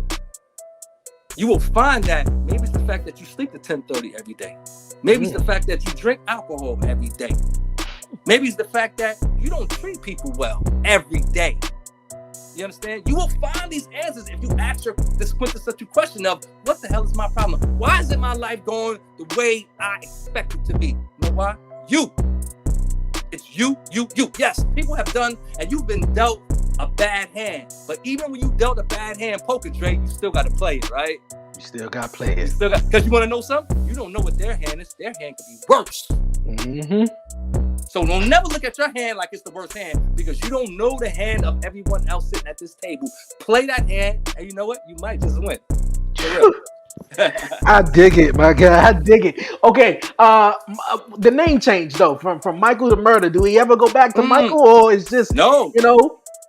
You will find that maybe it's the fact that you sleep at 10:30 every day. Maybe it's the fact that you drink alcohol every day. Maybe it's the fact that you don't treat people well every day. You understand? You will find these answers if you ask this quintessential question of, what the hell is my problem? Why isn't my life going the way I expect it to be? You know why? You. It's you. Yes, people have done, and you've been dealt a bad hand. But even when you dealt a bad hand poker, Dre, you still got to play it, right? You still got to play it. Because you want to know something? You don't know what their hand is. Their hand could be worse. So don't never look at your hand like it's the worst hand, because you don't know the hand of everyone else sitting at this table. Play that hand, and you know what? You might just win. I dig it, my guy. I dig it. Okay, the name change though from Michael to Murder. Do we ever go back to Michael, or is just no?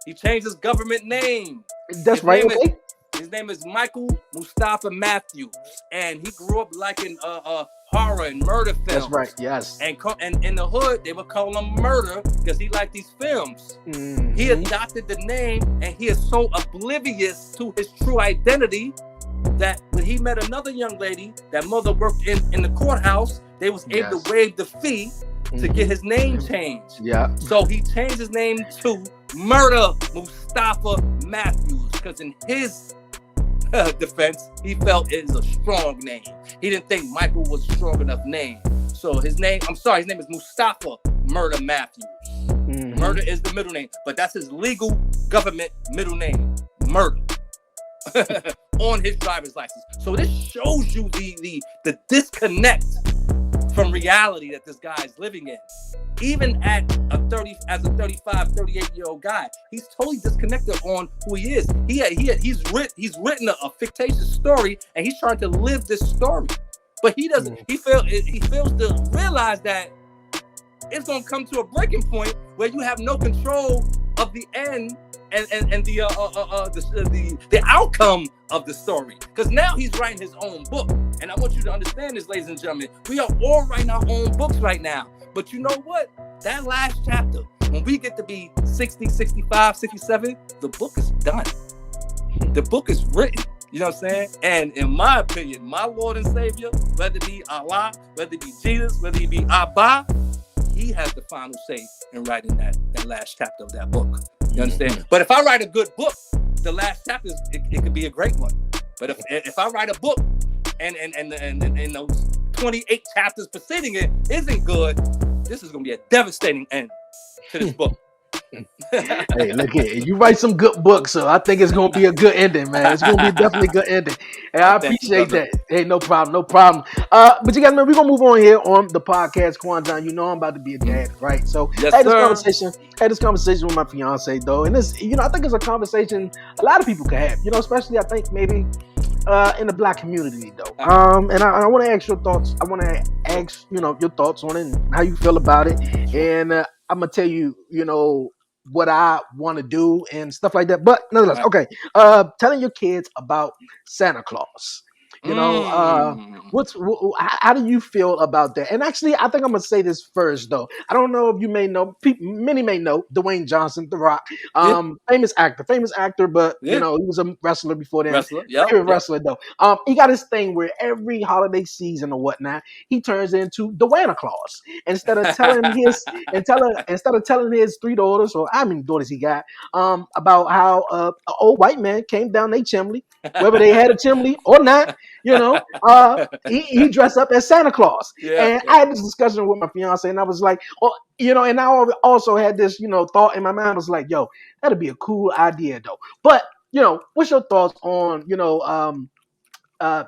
He changed his government name. That's right. Okay. His name is Michael Mustafa Matthews, and he grew up liking horror and murder films. That's right. Yes. And in the hood, they would call him Murder because he liked these films. He adopted the name, and he is so oblivious to his true identity that when he met another young lady, that mother worked in the courthouse, they was able to waive the fee to get his name changed. Yeah. So he changed his name to Murder Mustafa Matthews, because in his defense, he felt it is a strong name. He didn't think Michael was a strong enough name. So his name is Mustafa Murder Matthews. Murder is the middle name, but that's his legal government middle name, Murder. On his driver's license. So this shows you the disconnect from reality that this guy is living in. Even as a 35, 38-year-old guy, he's totally disconnected on who he is. He's written a fictitious story, and he's trying to live this story. But he doesn't. He fails to realize that it's gonna come to a breaking point where you have no control of the end, the outcome of the story. Because now he's writing his own book. And I want you to understand this, ladies and gentlemen. We are all writing our own books right now. But you know what? That last chapter, when we get to be 60, 65, 67, the book is done. The book is written. You know what I'm saying? And in my opinion, my Lord and Savior, whether it be Allah, whether it be Jesus, whether it be Abba, he has the final say in writing that last chapter of that book. You understand? But if I write a good book, the last chapter, it could be a great one. But if I write a book and those 28 chapters preceding it isn't good, this is going to be a devastating end to this book. Hey, look here. You write some good books, so I think it's gonna be a good ending, man. It's gonna be definitely a good ending. And I appreciate that. Hey, no problem, no problem. But you guys, man, we're gonna move on here on the podcast, Kwanzaa. You know I'm about to be a dad, right? So yes, I had this sir. conversation with my fiance, though, and this, I think it's a conversation a lot of people can have. Especially I think maybe in the Black community, though. And I want to ask your thoughts. I want to ask your thoughts on it and how you feel about it. And I'm gonna tell you, what I want to do and stuff like that. But nonetheless, okay. Telling your kids about Santa Claus. How do you feel about that? And actually, I think I'm gonna say this first, though. I don't know if you may know, many may know LaQuon Johnson, The Rock, famous actor, but he was a wrestler before then. Favorite wrestler, though. He got his thing where every holiday season or whatnot, he turns into the Santa Claus instead of telling his three daughters, or how many daughters he got, about how an old white man came down their chimney, whether they had a chimney or not. He dressed up as Santa Claus. I had this discussion with my fiance, and I was like, and I also had this, thought in my mind. I was like, yo, that'd be a cool idea, though. But, what's your thoughts on,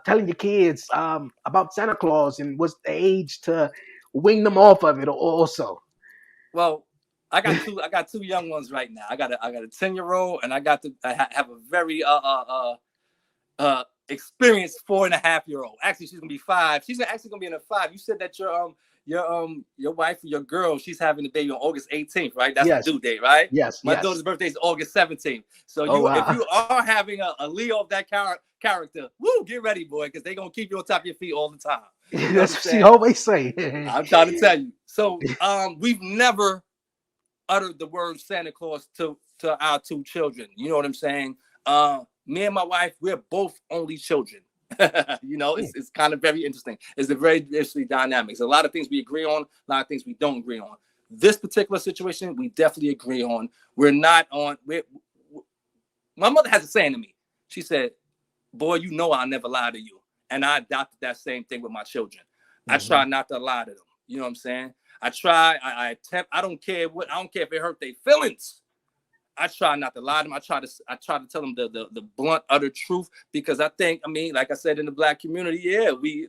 telling your kids about Santa Claus, and what's the age to wing them off of it also? Well, I got two young ones right now. I got a 10-year-old, and I have a very experienced 4.5-year-old. Actually, she's gonna be 5. She's actually gonna be in a 5. You said that your wife or your girl, she's having the baby on August 18th, right? That's the due date, right? Yes. My daughter's birthday is August 17th. So if you are having a Leo of that character, get ready, boy, because they're gonna keep you on top of your feet all the time. That's what she always say. I'm trying to tell you. So we've never uttered the word Santa Claus to our 2 children. You know what I'm saying? Me and my wife, we're both only children. It's kind of very interesting. It's a very interesting dynamics. A lot of things we agree on, a lot of things we don't agree on. This particular situation, we definitely agree on. We're not on. My mother has a saying to me. She said, boy, I'll never lie to you. And I adopted that same thing with my children. I try not to lie to them. You know what I'm saying? I try, I attempt. I don't care if it hurt their feelings. I try not to lie to them. I try to tell them the blunt, utter truth, because I think, like I said, in the Black community,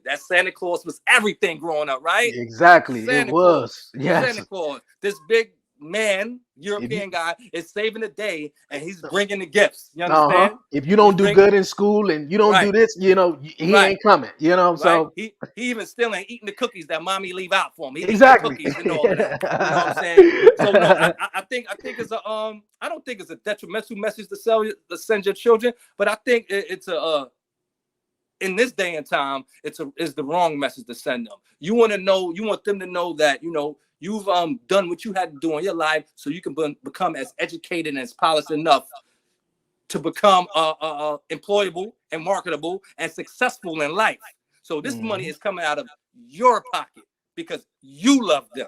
that Santa Claus was everything growing up, right? Exactly. Santa Claus. Yes. Santa Claus. This big man, European guy, is saving the day, and he's bringing the gifts. You understand? If you don't do good in school and you don't do this, he ain't coming. So he even still ain't eating the cookies that mommy leave out for him. He exactly. Eating the cookies and all of that. You know what I'm saying? So no, I think it's a I don't think it's a detrimental message to send your children, but I think it's a in this day and time, it's the wrong message to send them. You want them to know that you've done what you had to do in your life, so you can become as educated and as polished enough to become employable and marketable and successful in life. So this money is coming out of your pocket because you love them.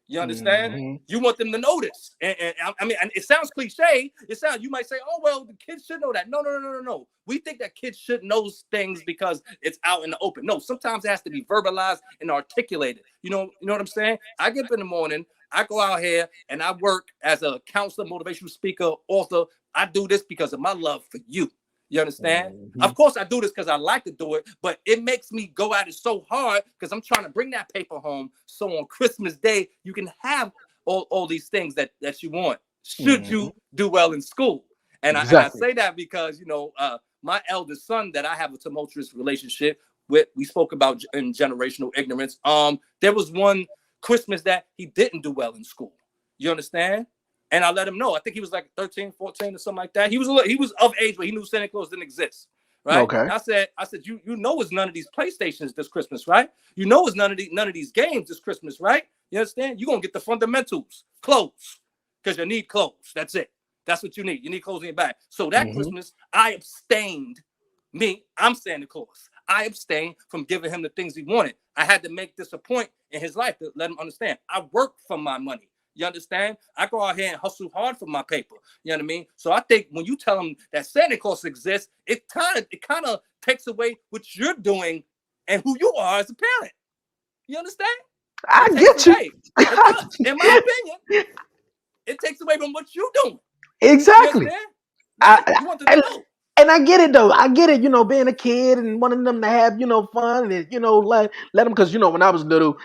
You understand? You want them to know this. And it sounds cliche. You might say, oh, well, the kids should know that. No. We think that kids should know things because it's out in the open. No, sometimes it has to be verbalized and articulated. You know what I'm saying? I get up in the morning, I go out here and I work as a counselor, motivational speaker, author. I do this because of my love for you. You understand? Of course, I do this because I like to do it, but it makes me go at it so hard because I'm trying to bring that paper home. So on Christmas Day, you can have all these things that you want. Should you do well in school? And I say that because, my eldest son that I have a tumultuous relationship with, we spoke about in generational ignorance. There was one Christmas that he didn't do well in school. You understand? And I let him know. I think he was like 13, 14 or something like that. He was of age, but he knew Santa Claus didn't exist. Right. Okay. And I said, you know it's none of these PlayStations this Christmas, right? You know it's none of these games this Christmas, right? You understand? You're gonna get the fundamentals, clothes, because you need clothes. That's it. That's what you need. You need clothes in your bag. So that Christmas, I abstained. I'm Santa Claus. I abstained from giving him the things he wanted. I had to make this a point in his life to let him understand. I work for my money. You understand? I go out here and hustle hard for my paper. You know what I mean? So I think when you tell them that Santa Claus exists, it kind of takes away what you're doing and who you are as a parent. You understand? I get you. In my opinion, it takes away from what you're doing. Exactly. You want to know. And I get it though. I get it, being a kid and wanting them to have, fun and, let them, because, when I was little,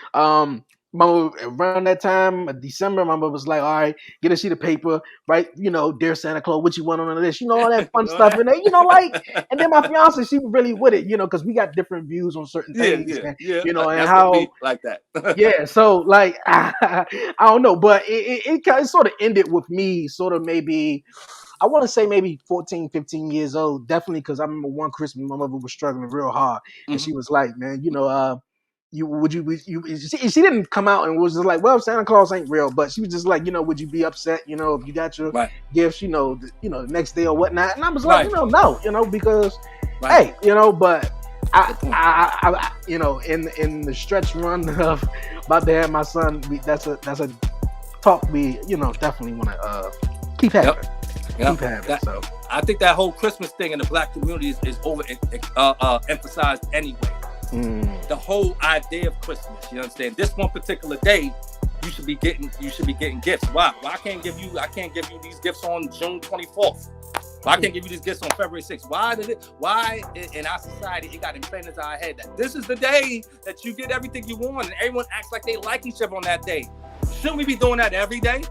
Mama, around that time, December, my mother was like, all right, get a sheet of paper, right? Dear Santa Claus, what you want on this? All that fun stuff. And then, and then my fiance, she was really with it, because we got different views on certain things. Yeah. And that's how, like that. yeah. So like, I don't know, but it sort of ended with me sort of maybe, I want to say maybe 14, 15 years old. Definitely, because I remember one Christmas, my mother was struggling real hard. And she was like, man, she didn't come out and was just like, well, Santa Claus ain't real, but she was just like, would you be upset, if you got your gifts, the next day or whatnot? And I was like, no, because hey, but I in the stretch run of about to have my son, that's a talk we definitely want to keep having. Keep having. So I think that whole Christmas thing in the Black community is over emphasized anyway. The whole idea of Christmas, you understand? This one particular day, you should be getting gifts. Why? Well, I can't give you these gifts on June 24th. Why I can't give you these gifts on February 6th? Why in our society it got implanted in our head that this is the day that you get everything you want and everyone acts like they like each other on that day? Shouldn't we be doing that every day?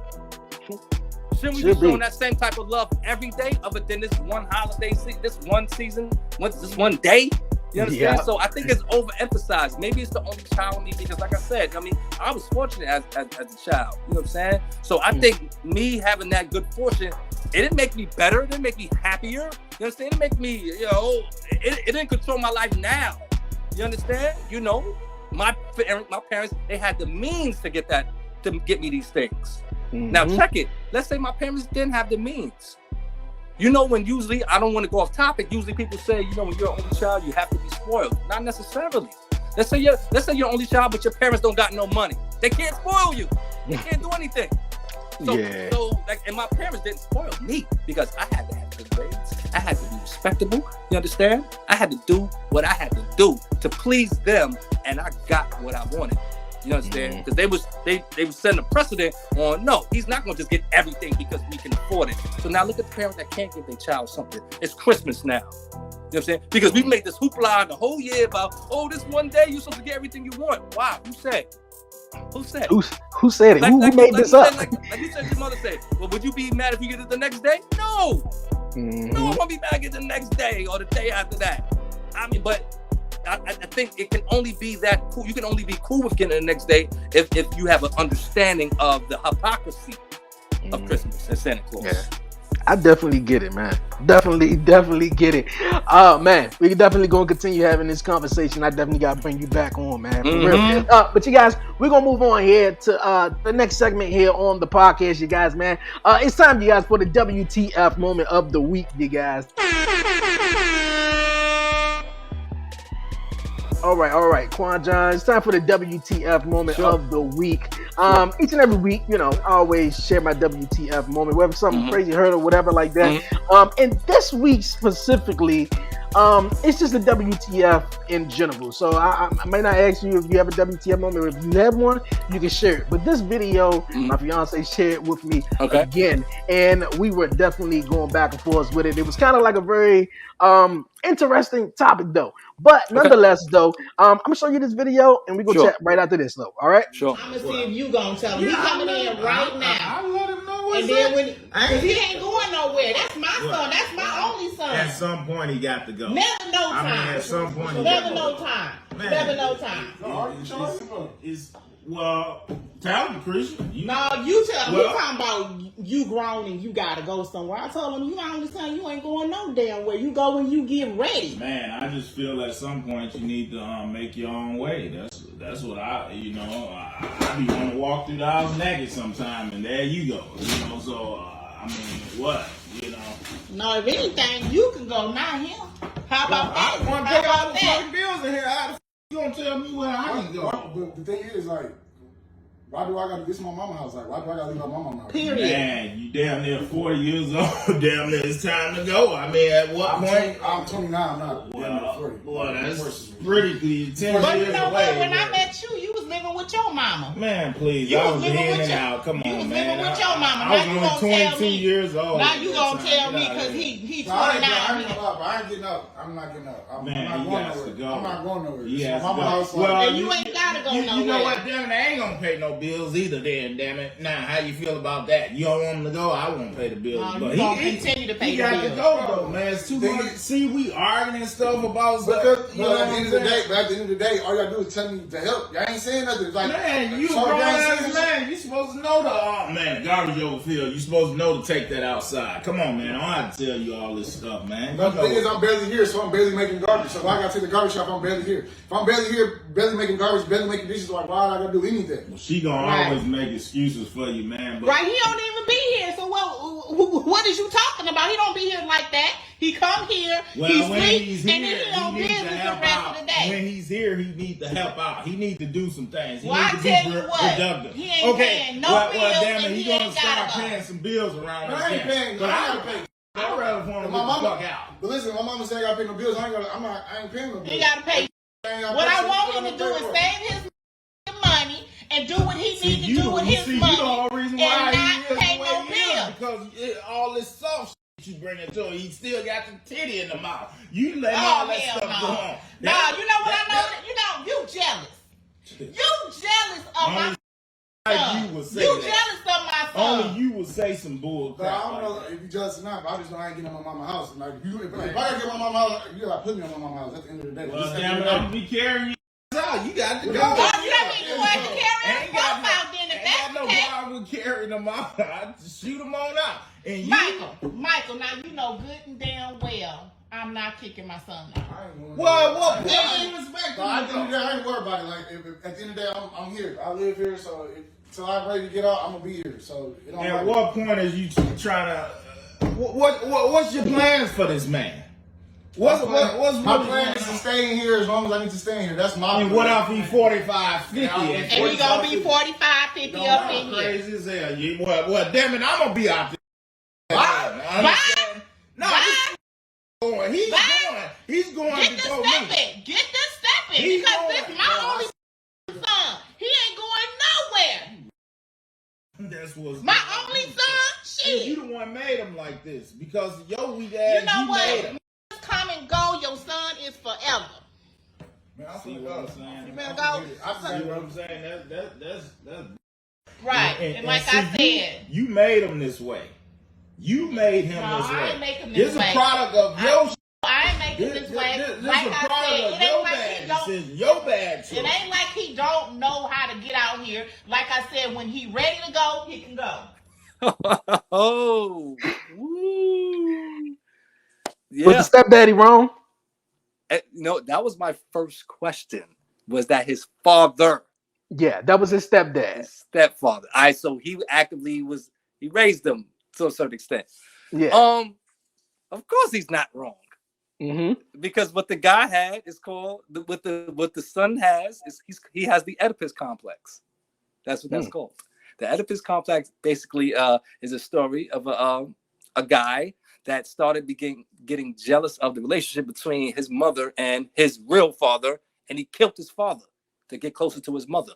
Shouldn't we be showing that same type of love every day other than this one holiday, this one season, this one day? You understand? Yeah. So I think it's overemphasized. Maybe it's the only child in me because, like I said, I was fortunate as a child. You know what I'm saying? So I think me having that good fortune, it didn't make me better. It didn't make me happier. You understand? It didn't make me, it didn't control my life now. You understand? My parents, they had the means to get me these things. Now check it. Let's say my parents didn't have the means. When usually, I don't want to go off topic, usually people say, when you're an only child, you have to be spoiled. Not necessarily. Let's say you're an only child, but your parents don't got no money. They can't spoil you. They can't do anything. And my parents didn't spoil me because I had to have good grades. I had to be respectable. You understand? I had to do what I had to do to please them, and I got what I wanted. You understand? Because they was setting a precedent on, no, he's not going to just get everything because we can afford it. So now look at the parent that can't give their child something. It's Christmas now. You know what I'm saying? Because we made this hoopla the whole year about, this one day you're supposed to get everything you want. Wow, who said? Who said it? Who said it? Who made this up? Like you said, your mother said, well, would you be mad if you get it the next day? No. No one won't be mad at it the next day or the day after that. But I think it can only be that cool. You can only be cool with getting it the next day if you have an understanding of the hypocrisy of Christmas and Santa Claus. Yeah. I definitely get it, man. Definitely get it. Man, we definitely gonna continue having this conversation. I definitely gotta bring you back on, man. For real. But you guys, we're gonna move on here to the next segment here on the podcast, you guys, man. It's time, you guys, for the WTF moment of the week, you guys. All right, Quan John. It's time for the WTF moment of the week. Each and every week, I always share my WTF moment, whether something crazy heard or whatever like that. And this week specifically, it's just a WTF in general. So I might not ask you if you have a WTF moment. If you have one, you can share it. But this video, my fiance shared with me again, and we were definitely going back and forth with it. It was kind of like a very interesting topic, though. But nonetheless, though, I'm gonna show you this video, and we're gonna chat right after this, though. All right? Sure. I'm gonna see if you gonna tell him. He coming in right now. I let him know what's and then cause he ain't going nowhere. That's my son. That's my only son. At some point, he got to go. Never no time. At some point, he Never no time. Never no time. Well, tell me, Christian. No, you tell me. Talking about you grown and you gotta go somewhere. I told him you understand you ain't going no damn where. You go when you get ready. Man, I just feel at some point you need to make your own way. That's what I be want to walk through the house naked sometime, and there you go. So I mean, what? No, if anything, you can go, not him. How about that? I want to pay all the fucking bills in here. How the f you gonna tell me where I can go? But the thing is, like, why do I gotta? This is my mama's house. Like, why do I gotta leave my mama house? Period. Man, you damn near 40 years old. Damn near it's time to go. I mean, at what point? I'm 29. I'm not damn near 40. Boy, that's pretty 10 But years you know away. what? When I met you was living with your mama. Man, please. You I was was living in with and your- out. Come you on, was man. living with your mama. I was Now you only gonna tell 22 me- years old. Now you gonna tell me Get out of because here. he No, I 29. ain't up. I ain't getting up. I'm not getting up. Man, I'm he not has to going go. nowhere. I'm not going nowhere. He This has is to my go. mama's house. Well, And you ain't gotta go You know nowhere. what? Damn it, I ain't gonna pay no bills either. Then, damn it. Now, how you feel about that? You don't want him to go? I won't pay the bills. No, but you gonna continue to pay he the got bills. to go though, man. It's too much. See, we arguing and stuff about stuff. Because, You know at what the I'm end of the saying? day, all you gotta do is tell me to help. Y'all ain't saying nothing. It's like, Man, you a so grown y'all ain't ass saying man. You supposed to know the garbage overfill. You supposed to know to take that outside. Come on, man. I don't have to tell you all this stuff, man. But the thing is, I'm barely here, so I'm barely making garbage. So why I gotta take the garbage out if I'm barely here? If I'm barely here, barely making garbage, barely making dishes, like why I gotta do anything? Well, she gonna Right. always make excuses for you, man. But Right, he don't even be here. So what is you talking about? He don't be here like that. He come here, well, he when sleep, he's and here, then he on he needs to business the help rest out. of the day. When he's here, he needs to help out. He needs to do some things. He Well, needs I to tell be you what, productive. he ain't paying no well, bills damn it, and he he gonna ain't start gotta go. paying some bills around us. I ain't paying. But I gotta pay. I'd rather for him to My get the mama, fuck out. but listen, my mama said I gotta pay no bills. I ain't paying no bills. He gotta pay. What I want him to do is save his money and do what he needs to do with his money, You the whole reason why and he not is pay the way no he is, bills. because all this soft shit you bring into him, he still got the titty in the mouth. You let Oh, all that hell stuff no. go on. Nah, you know what I know? You jealous. You jealous of my Only like son. you would say You that. jealous of my son. Only you would say some bull But I crap. don't like know that. if you jealous or not, but I just know I ain't getting on my mama's house. Like, if I gotta get on my mama's house, you gotta put me on my mama's house at the end of the day. Well, Just at the damn end it, of the I'm gonna be carrying you out. You got to go. Oh, you don't mean you want to carry Ain't us got both out then if ain't that's got no the case. problem with carrying them out. I just shoot them on out. And you, Michael, now you know good and damn well I'm not kicking my son out. I ain't going well, nowhere. what point Yeah. do you expect No, at the end of him the to day, I ain't worried about it. Like, at the end of the day, I'm here. I live here, so till I'm ready to get out, I'm gonna be here. So it don't go? At matter. what point is you trying to? What's your plans for this man? What's my plan is to stay in here as long as I need to stay in here. That's my I mean, plan. what if he 45, 50? And he gonna be 45, 50 No, up I'm in here. crazy as hell. Well, damn it, I'm gonna be out there. Bye. No, Bye. going. He's Bye. going. He's going Get the before me. stepping. Get the stepping. He's Because going. this my only son. He ain't going nowhere. That's what's My going on. only son, You shit. the one made him like this because your weak ass. You know made what? him. Come and go. Your son is forever. Man, I'm See finna what go. I'm saying? You better I'm go. finna get it. I just See gotta what go. I'm saying? That's Right. And like I see, said, you made him this way. You made him No, this way. I ain't make him this This way. is a product of your. I ain't making this way. This Like is a I product said, of it your ain't like he bad don't. decision, your bad choice. It ain't like he don't know how to get out here. Like I said, when he ready to go, he can go. Oh, woo. Yeah. Was the stepdaddy wrong? That was my first question. Was that his father, Yeah, that was his stepdad. his stepfather? So he actively he raised them to a certain extent. Yeah. Of course he's not wrong. Mm-hmm. Because what the guy had is called what the son has is he has the Oedipus complex. That's what that's called. The Oedipus complex basically is a story of a guy that started getting jealous of the relationship between his mother and his real father, and he killed his father to get closer to his mother.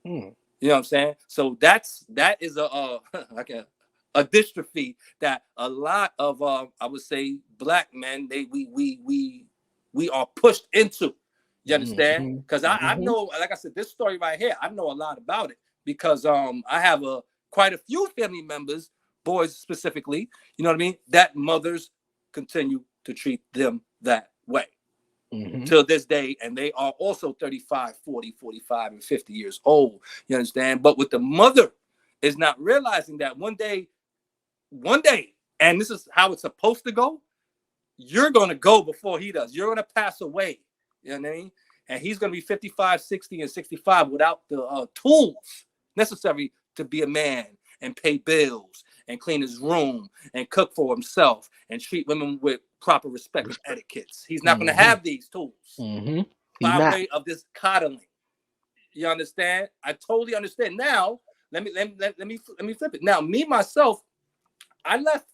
You know what I'm saying? So that is a like a dystrophy that a lot of I would say black men we are pushed into. You understand? Because I know, like I said, this story right here, I know a lot about it because I have quite a few family members, boys specifically, you know what I mean, that mothers continue to treat them that way. till this day, and they are also 35, 40, 45, and 50 years old. You understand? But with the mother is not realizing that one day, and this is how it's supposed to go, you're going to go before he does. You're going to pass away. You know what I mean? And he's going to be 55, 60, and 65 without the tools necessary to be a man and pay bills and clean his room and cook for himself and treat women with proper respect and etiquettes. He's not going to have these tools by way of this coddling. You understand? I totally understand. Now, let me flip it. Now, me myself, I left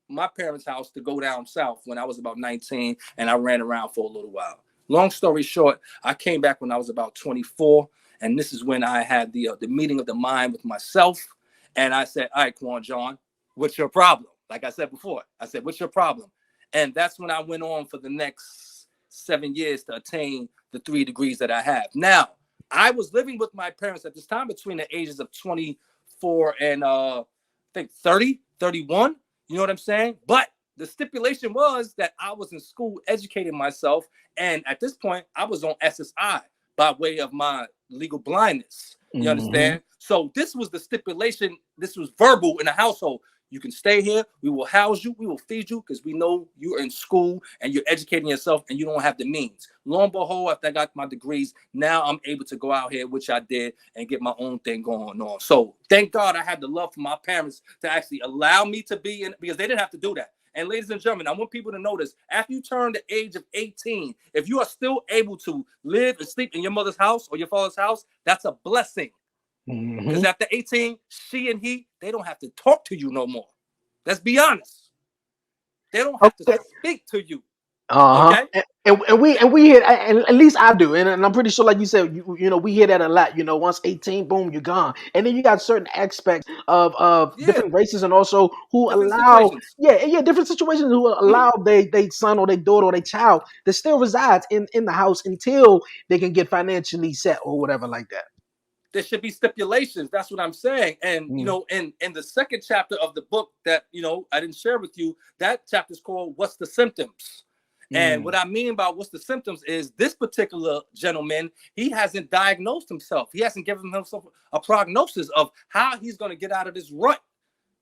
my parents' house to go down south when I was about 19, and I ran around for a little while. Long story short, I came back when I was about 24, and this is when I had the meeting of the mind with myself, and I said, all right, Quan John, what's your problem? Like I said before, I said, what's your problem? And that's when I went on for the next 7 years to attain the 3 degrees that I have. Now, I was living with my parents at this time between the ages of 24 and I think 30, 31. You know what I'm saying? But the stipulation was that I was in school educating myself. And at this point, I was on SSI by way of my legal blindness. You understand? So this was the stipulation. This was verbal in the household. You can stay here. We will house you. We will feed you because we know you're in school and you're educating yourself and you don't have the means. Lo and behold, after I got my degrees, now I'm able to go out here, which I did, and get my own thing going on. So thank God I had the love from my parents to actually allow me to be in, because they didn't have to do that. And ladies and gentlemen, I want people to know this. After you turn the age of 18, if you are still able to live and sleep in your mother's house or your father's house, that's a blessing. Because after 18, she and he, they don't have to talk to you no more. Let's be honest. They don't have to speak to you. Okay? And we hear, and at least I do, and I'm pretty sure, like you said, you know, we hear that a lot. You know, once 18, boom, you're gone. And then you got certain aspects of different races, and also who different allow, situations. different situations who allow their son or their daughter or their child that still resides in the house until they can get financially set or whatever like that. There should be stipulations. That's what I'm saying. And, you know, in the second chapter of the book that, you know, I didn't share with you, that chapter is called What's the Symptoms? And what I mean by what's the symptoms is this particular gentleman, he hasn't diagnosed himself. He hasn't given himself a prognosis of how he's going to get out of this rut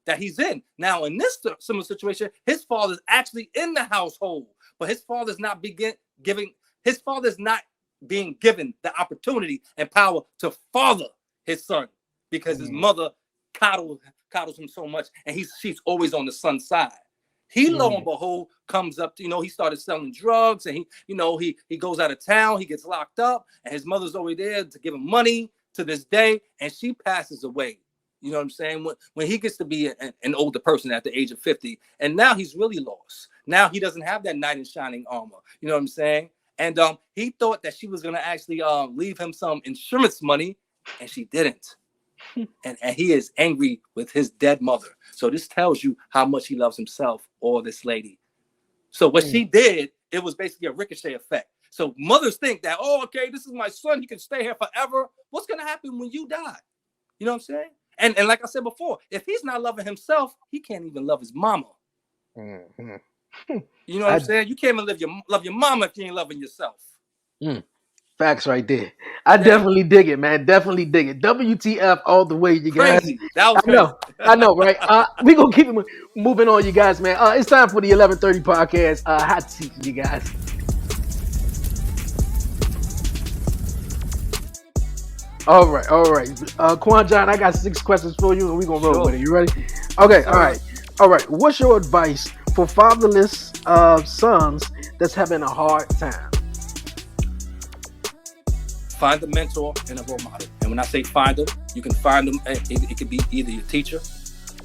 that he's in. Now, in this similar situation, his father's actually in the household, but his father's not being given the opportunity and power to father his son because his mother coddles him so much, and she's always on the son's side. He lo and behold comes up to, you know, he started selling drugs, and he goes out of town, he gets locked up, and his mother's always there to give him money to this day, and she passes away. You know what I'm saying? When he gets to be an older person at the age of 50, and now he's really lost. Now he doesn't have that knight in shining armor. You know what I'm saying? And he thought that she was going to actually leave him some insurance money, and she didn't. And he is angry with his dead mother. So this tells you how much he loves himself or this lady. So what she did, it was basically a ricochet effect. So mothers think that, oh, okay, this is my son. He can stay here forever. What's going to happen when you die? You know what I'm saying? And like I said before, if he's not loving himself, he can't even love his mama. You know what I'm saying? You can't even love your mama if you ain't loving yourself. Facts right there. I definitely dig it, man. Definitely dig it. WTF all the way, you guys. Crazy. That was crazy. I know, right? We're going to keep it moving on, you guys, man. It's time for the 11:30 podcast. Hot seat, you guys. All right. Quan John, I got 6 questions for you, and we're going to roll with it. You ready? Okay, all right. What's your advice for fatherless sons that's having a hard time? Find a mentor and a role model. And when I say find them, you can find them. It could be either your teacher.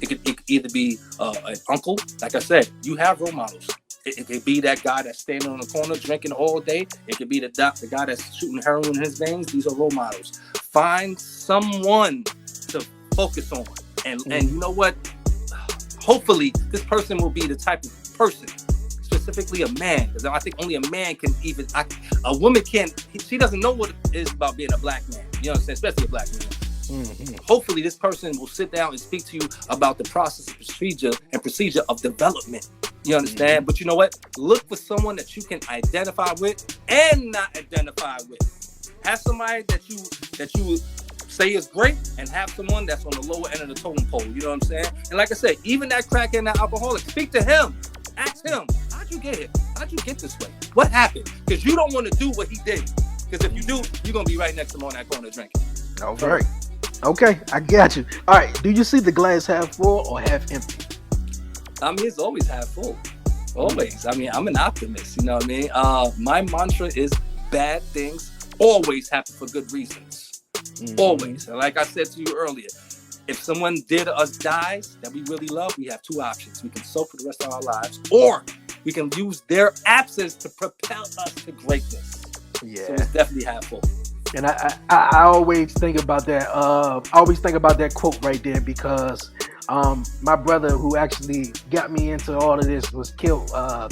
It could either be an uncle. Like I said, you have role models. It could be that guy that's standing on the corner drinking all day. It could be the guy that's shooting heroin in his veins. These are role models. Find someone to focus on. And you know what? Hopefully, this person will be the type of person, specifically a man, because I think only a man can even, a woman can't, she doesn't know what it is about being a black man, you know what I'm saying, especially a black man. Hopefully this person will sit down and speak to you about the process, procedure of development You understand? But you know what? Look for someone that you can identify with and not identify with. Have somebody that you say is great, and have someone that's on the lower end of the totem pole. You know what I'm saying? And like I said, even that crackhead and that alcoholic, speak to him. Ask him, how'd you get here? How'd you get this way? What happened? Because you don't want to do what he did. Because if you do, you're going to be right next to him on that corner drinking. All right. Okay, I got you. All right, do you see the glass half full or half empty? I mean, it's always half full. Always. I mean, I'm an optimist. You know what I mean? My mantra is bad things always happen for good reasons. Always. And like I said to you earlier, if someone did us dies that we really love, we have two options. We can soak for the rest of our lives, or we can use their absence to propel us to greatness. Yeah. So it's definitely half full. And I always think about that. I always think about that quote right there because my brother, who actually got me into all of this, was killed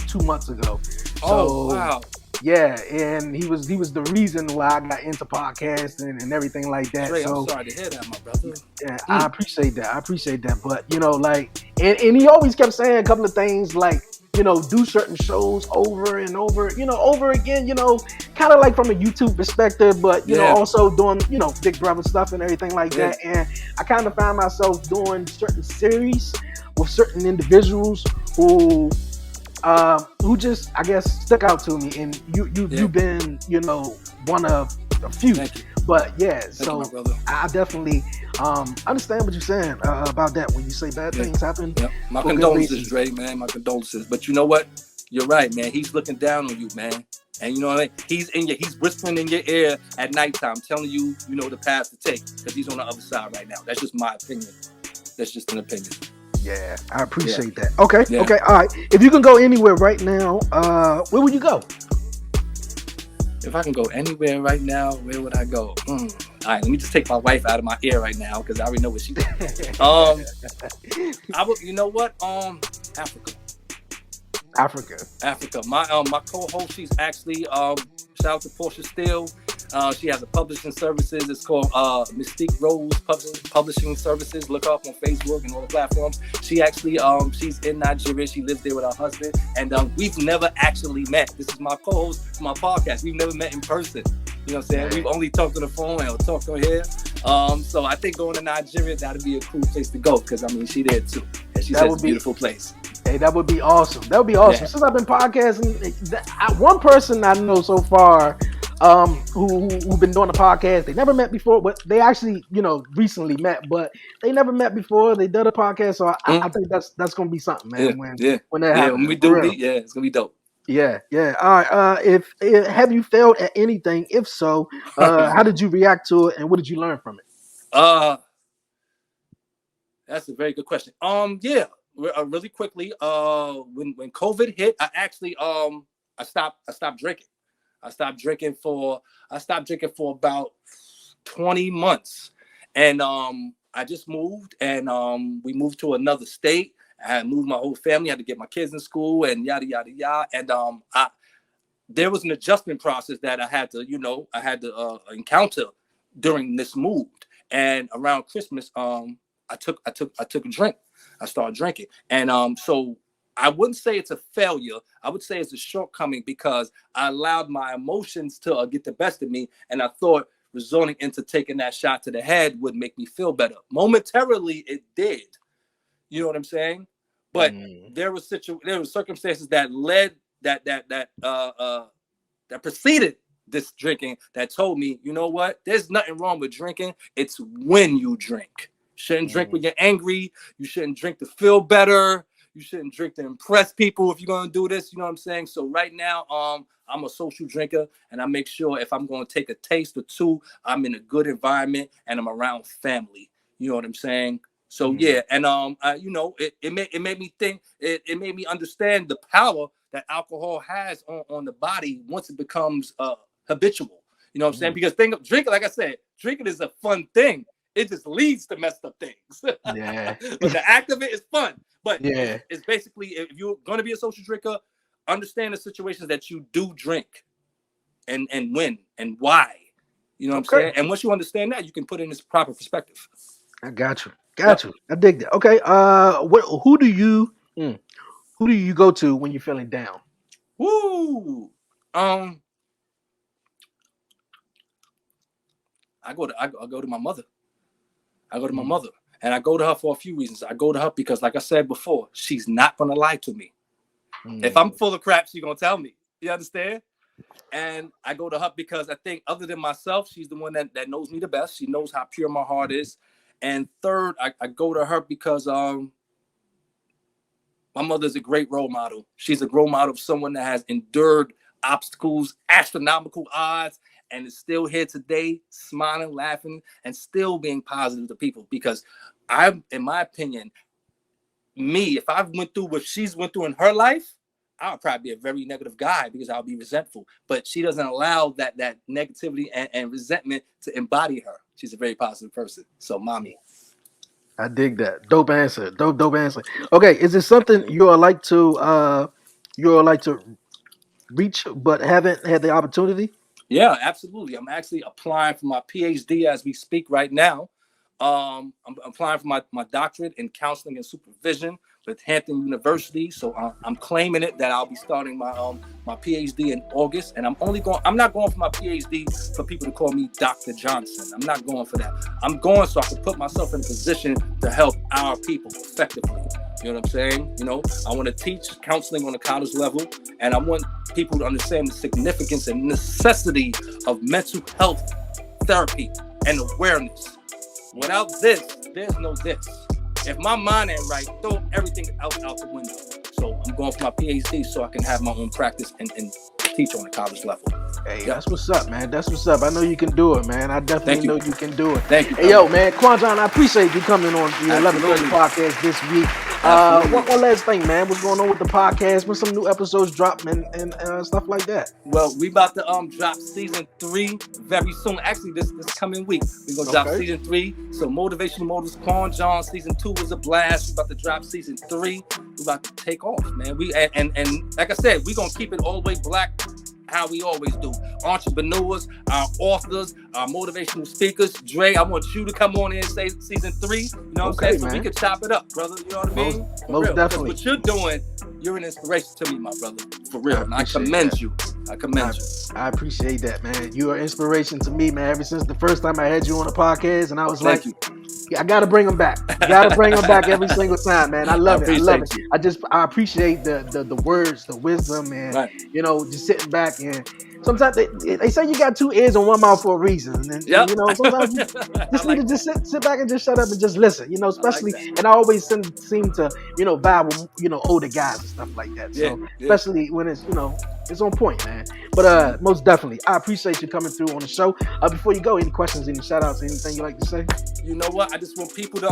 2 months ago. Oh, wow. Yeah, and he was the reason why I got into podcasting and everything like that. Dre, so I'm sorry to hear that, my brother. Yeah, I appreciate that. But you know, like, and he always kept saying a couple of things like, you know, do certain shows over and over, you know, over again, you know, kind of like from a YouTube perspective, but you know, also doing, you know, Big Brother stuff and everything like that. And I kind of found myself doing certain series with certain individuals who just, I guess, stuck out to me. And you've been, you know, one of a few. But yeah, so I definitely understand what you're saying about that when you say bad things happen. My condolences, Dre, man. My condolences. But you know what? You're right, man. He's looking down on you, man. And you know what I mean? He's whispering in your ear at nighttime, telling you, you know, the path to take, because he's on the other side right now. That's just my opinion. That's just an opinion. Yeah, I appreciate that. Okay, okay, all right. If you can go anywhere right now, where would you go? If I can go anywhere right now, where would I go? All right, let me just take my wife out of my ear right now, because I already know what she wants. I would, you know what? Africa. My co-host, she's actually shout out to Portia Steele. She has a publishing services. It's called Mystique Rose Publishing Services. Look her up on Facebook and all the platforms. She actually she's in Nigeria. She lives there with her husband, and we've never actually met. This is my co-host for my podcast. We've never met in person. You know what I'm saying? We've only talked on the phone and talked on here. So I think going to Nigeria, that'd be a cool place to go, because I mean, she there too, and she says it's a beautiful place. Hey, that would be awesome. That would be awesome. Yeah. Since I've been podcasting, one person I know so far who've been doing the podcast, they never met before, but they actually, you know, recently met, but they never met before. They did a podcast, so I think that's gonna be something, man. When that happens, when we do meet, it's gonna be dope. Yeah. All right. If have you failed at anything? If so, how did you react to it, and what did you learn from it? That's a very good question. Really quickly, when COVID hit, I actually I stopped drinking. I stopped drinking for about 20 months, and I just moved, and we moved to another state. I had moved my whole family. I had to get my kids in school and yada yada yada. And there was an adjustment process that I had to encounter during this move. And around Christmas, I took a drink. I started drinking, and so I wouldn't say it's a failure. I would say it's a shortcoming, because I allowed my emotions to get the best of me, and I thought resorting into taking that shot to the head would make me feel better. Momentarily, it did. You know what I'm saying? But there were circumstances that led that preceded this drinking that told me, you know what? There's nothing wrong with drinking. It's when you drink. You shouldn't drink when you're angry. You shouldn't drink to feel better. You shouldn't drink to impress people if you're going to do this. You know what I'm saying? So right now, I'm a social drinker, and I make sure if I'm going to take a taste or two, I'm in a good environment and I'm around family. You know what I'm saying? So yeah, and it made me think. It made me understand the power that alcohol has on the body once it becomes habitual. You know what I'm saying? Because drinking, like I said, drinking is a fun thing. It just leads to messed up things. Yeah. But the act of it is fun. But it's basically, if you're going to be a social drinker, understand the situations that you do drink, and when and why. You know what I'm saying? And once you understand that, you can put it in its proper perspective. I got you. I dig that. Okay. Who do Who do you go to when you're feeling down? Woo. I go to my mother. I go to my mother, and I go to her for a few reasons. I go to her because, like I said before, she's not gonna lie to me. If I'm full of crap, she's gonna tell me. You understand? And I go to her because I think, other than myself, she's the one that knows me the best. She knows how pure my heart is. And third, I go to her because my mother's a great role model. She's a role model of someone that has endured obstacles, astronomical odds, and is still here today, smiling, laughing, and still being positive to people. Because in my opinion, if I went through what she's went through in her life, I would probably be a very negative guy because I'll be resentful. But she doesn't allow that negativity and resentment to embody her. She's a very positive person. So, mommy. I dig that. Dope answer. Dope answer. Okay, is it something you would like to reach but haven't had the opportunity? Yeah, absolutely. I'm actually applying for my PhD as we speak right now. I'm applying for my doctorate in counseling and supervision with Hampton University. So I'm claiming it that I'll be starting my PhD in August. And I'm not going for my PhD for people to call me Dr. Johnson. I'm not going for that. I'm going so I can put myself in a position to help our people effectively. You know what I'm saying? You know, I want to teach counseling on a college level, and I want people to understand the significance and necessity of mental health therapy and awareness. Without this, there's no this. If my mind ain't right, throw everything out the window. So I'm going for my PhD so I can have my own practice and teach on a college level. Hey, that's what's up, man. That's what's up. I know you can do it, man. I definitely know you can do it. Thank you. Hey, yo, man, LaQuon Johnson, I appreciate you coming on the 1130 podcast this week. One last thing, man. What's going on with the podcast? When some new episodes drop and stuff like that? Well, we about to drop season 3 very soon. Actually, this coming week we're gonna drop season 3. So Motivational Motives, LaQuon Johnson. Season 2 was a blast. We're about to drop season 3. We're about to take off, man. We and like I said, we're gonna keep it all the way black, how we always do. Entrepreneurs, our authors, our motivational speakers. Dre, I want you to come on in and say season 3. You know what I'm saying? So we can chop it up, brother. You know what I mean? Most definitely. What you're doing, you're an inspiration to me, my brother. For real. And I commend you. I commend you. I appreciate that, man. You are inspiration to me, man. Ever since the first time I had you on the podcast, and I was like, I gotta bring them back. Gotta bring them back every single time, man. I love it. I love it. I appreciate the words, the wisdom, and you know, just sitting back. And sometimes they say you got 2 ears and 1 mouth for a reason. And you know, sometimes you just need to just sit back and just shut up and just listen. You know, especially, and I always seem to vibe with older guys and stuff like that. So especially when it's it's on point, man. But most definitely, I appreciate you coming through on the show. Before you go, any questions, any shout outs, anything you like to say? You know what? I just want people to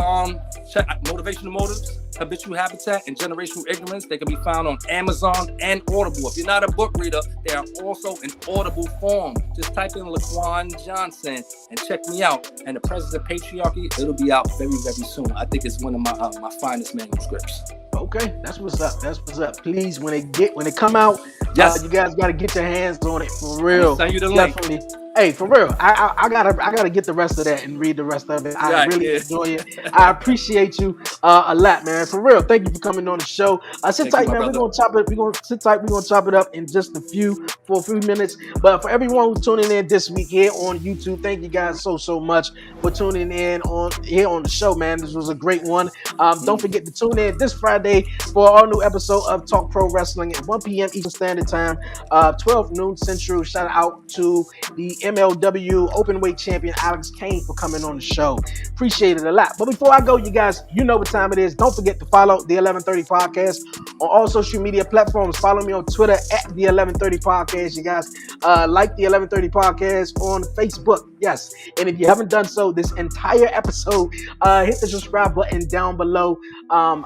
check Motivational Motives, Habitual Habitat, and Generational Ignorance. They can be found on Amazon and Audible. If you're not a book reader, they are also in Audible form. Just type in LaQuon Johnson and check me out. And the Presence of Patriarchy, it'll be out very, very soon. I think it's one of my finest manuscripts. Okay, that's what's up. That's what's up. Please, when they come out, you guys gotta get your hands on it for real. Send you the link. Definitely. Hey, for real, I gotta get the rest of that and read the rest of it. I really enjoy it. I appreciate you a lot, man. For real, thank you for coming on the show. Sit tight, man. We're gonna chop it. We're gonna sit tight. We're gonna chop it up in just a few minutes. But for everyone who's tuning in this week here on YouTube, thank you guys so much for tuning in on the show, man. This was a great one. Don't forget to tune in this Friday for our new episode of Talk Pro Wrestling at 1 p.m. Eastern Standard Time, 12 noon Central. Shout out to the MLW Openweight Champion Alex Kane for coming on the show. Appreciate it a lot. But before I go, you guys, you know what time it is. Don't forget to follow the 1130 Podcast on all social media platforms. Follow me on Twitter at the 1130 Podcast. You guys like the 1130 Podcast on Facebook. Yes. And if you haven't done so, this entire episode, hit the subscribe button down below.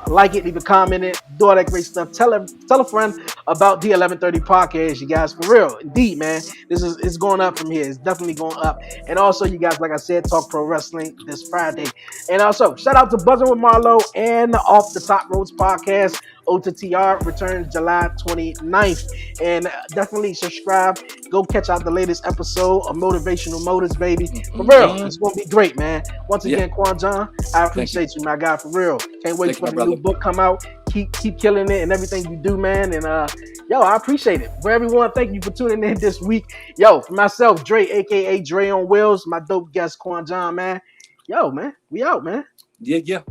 Like it, leave a comment in it, do all that great stuff. Tell a friend about the 1130 Podcast, you guys. For real, indeed, man. It's going up from here. It's definitely going up. And also, you guys, like I said, Talk Pro Wrestling this Friday. And also, shout out to Buzzing with Marlo and the Off the Top Roads Podcast. OTTR returns July 29th. And definitely subscribe. Go catch out the latest episode of Motivational Motives, baby. For real, it's going to be great, man. Once again, LaQuon John, I appreciate you, my guy, for real. Can't wait for the new book come out. keep killing it and everything you do, man. And yo, I appreciate it. For everyone, thank you for tuning in this week. Yo, for myself, Dre, aka Dre on Wheels, my dope guest Quan John, man. Yo, man, we out, man. Yeah.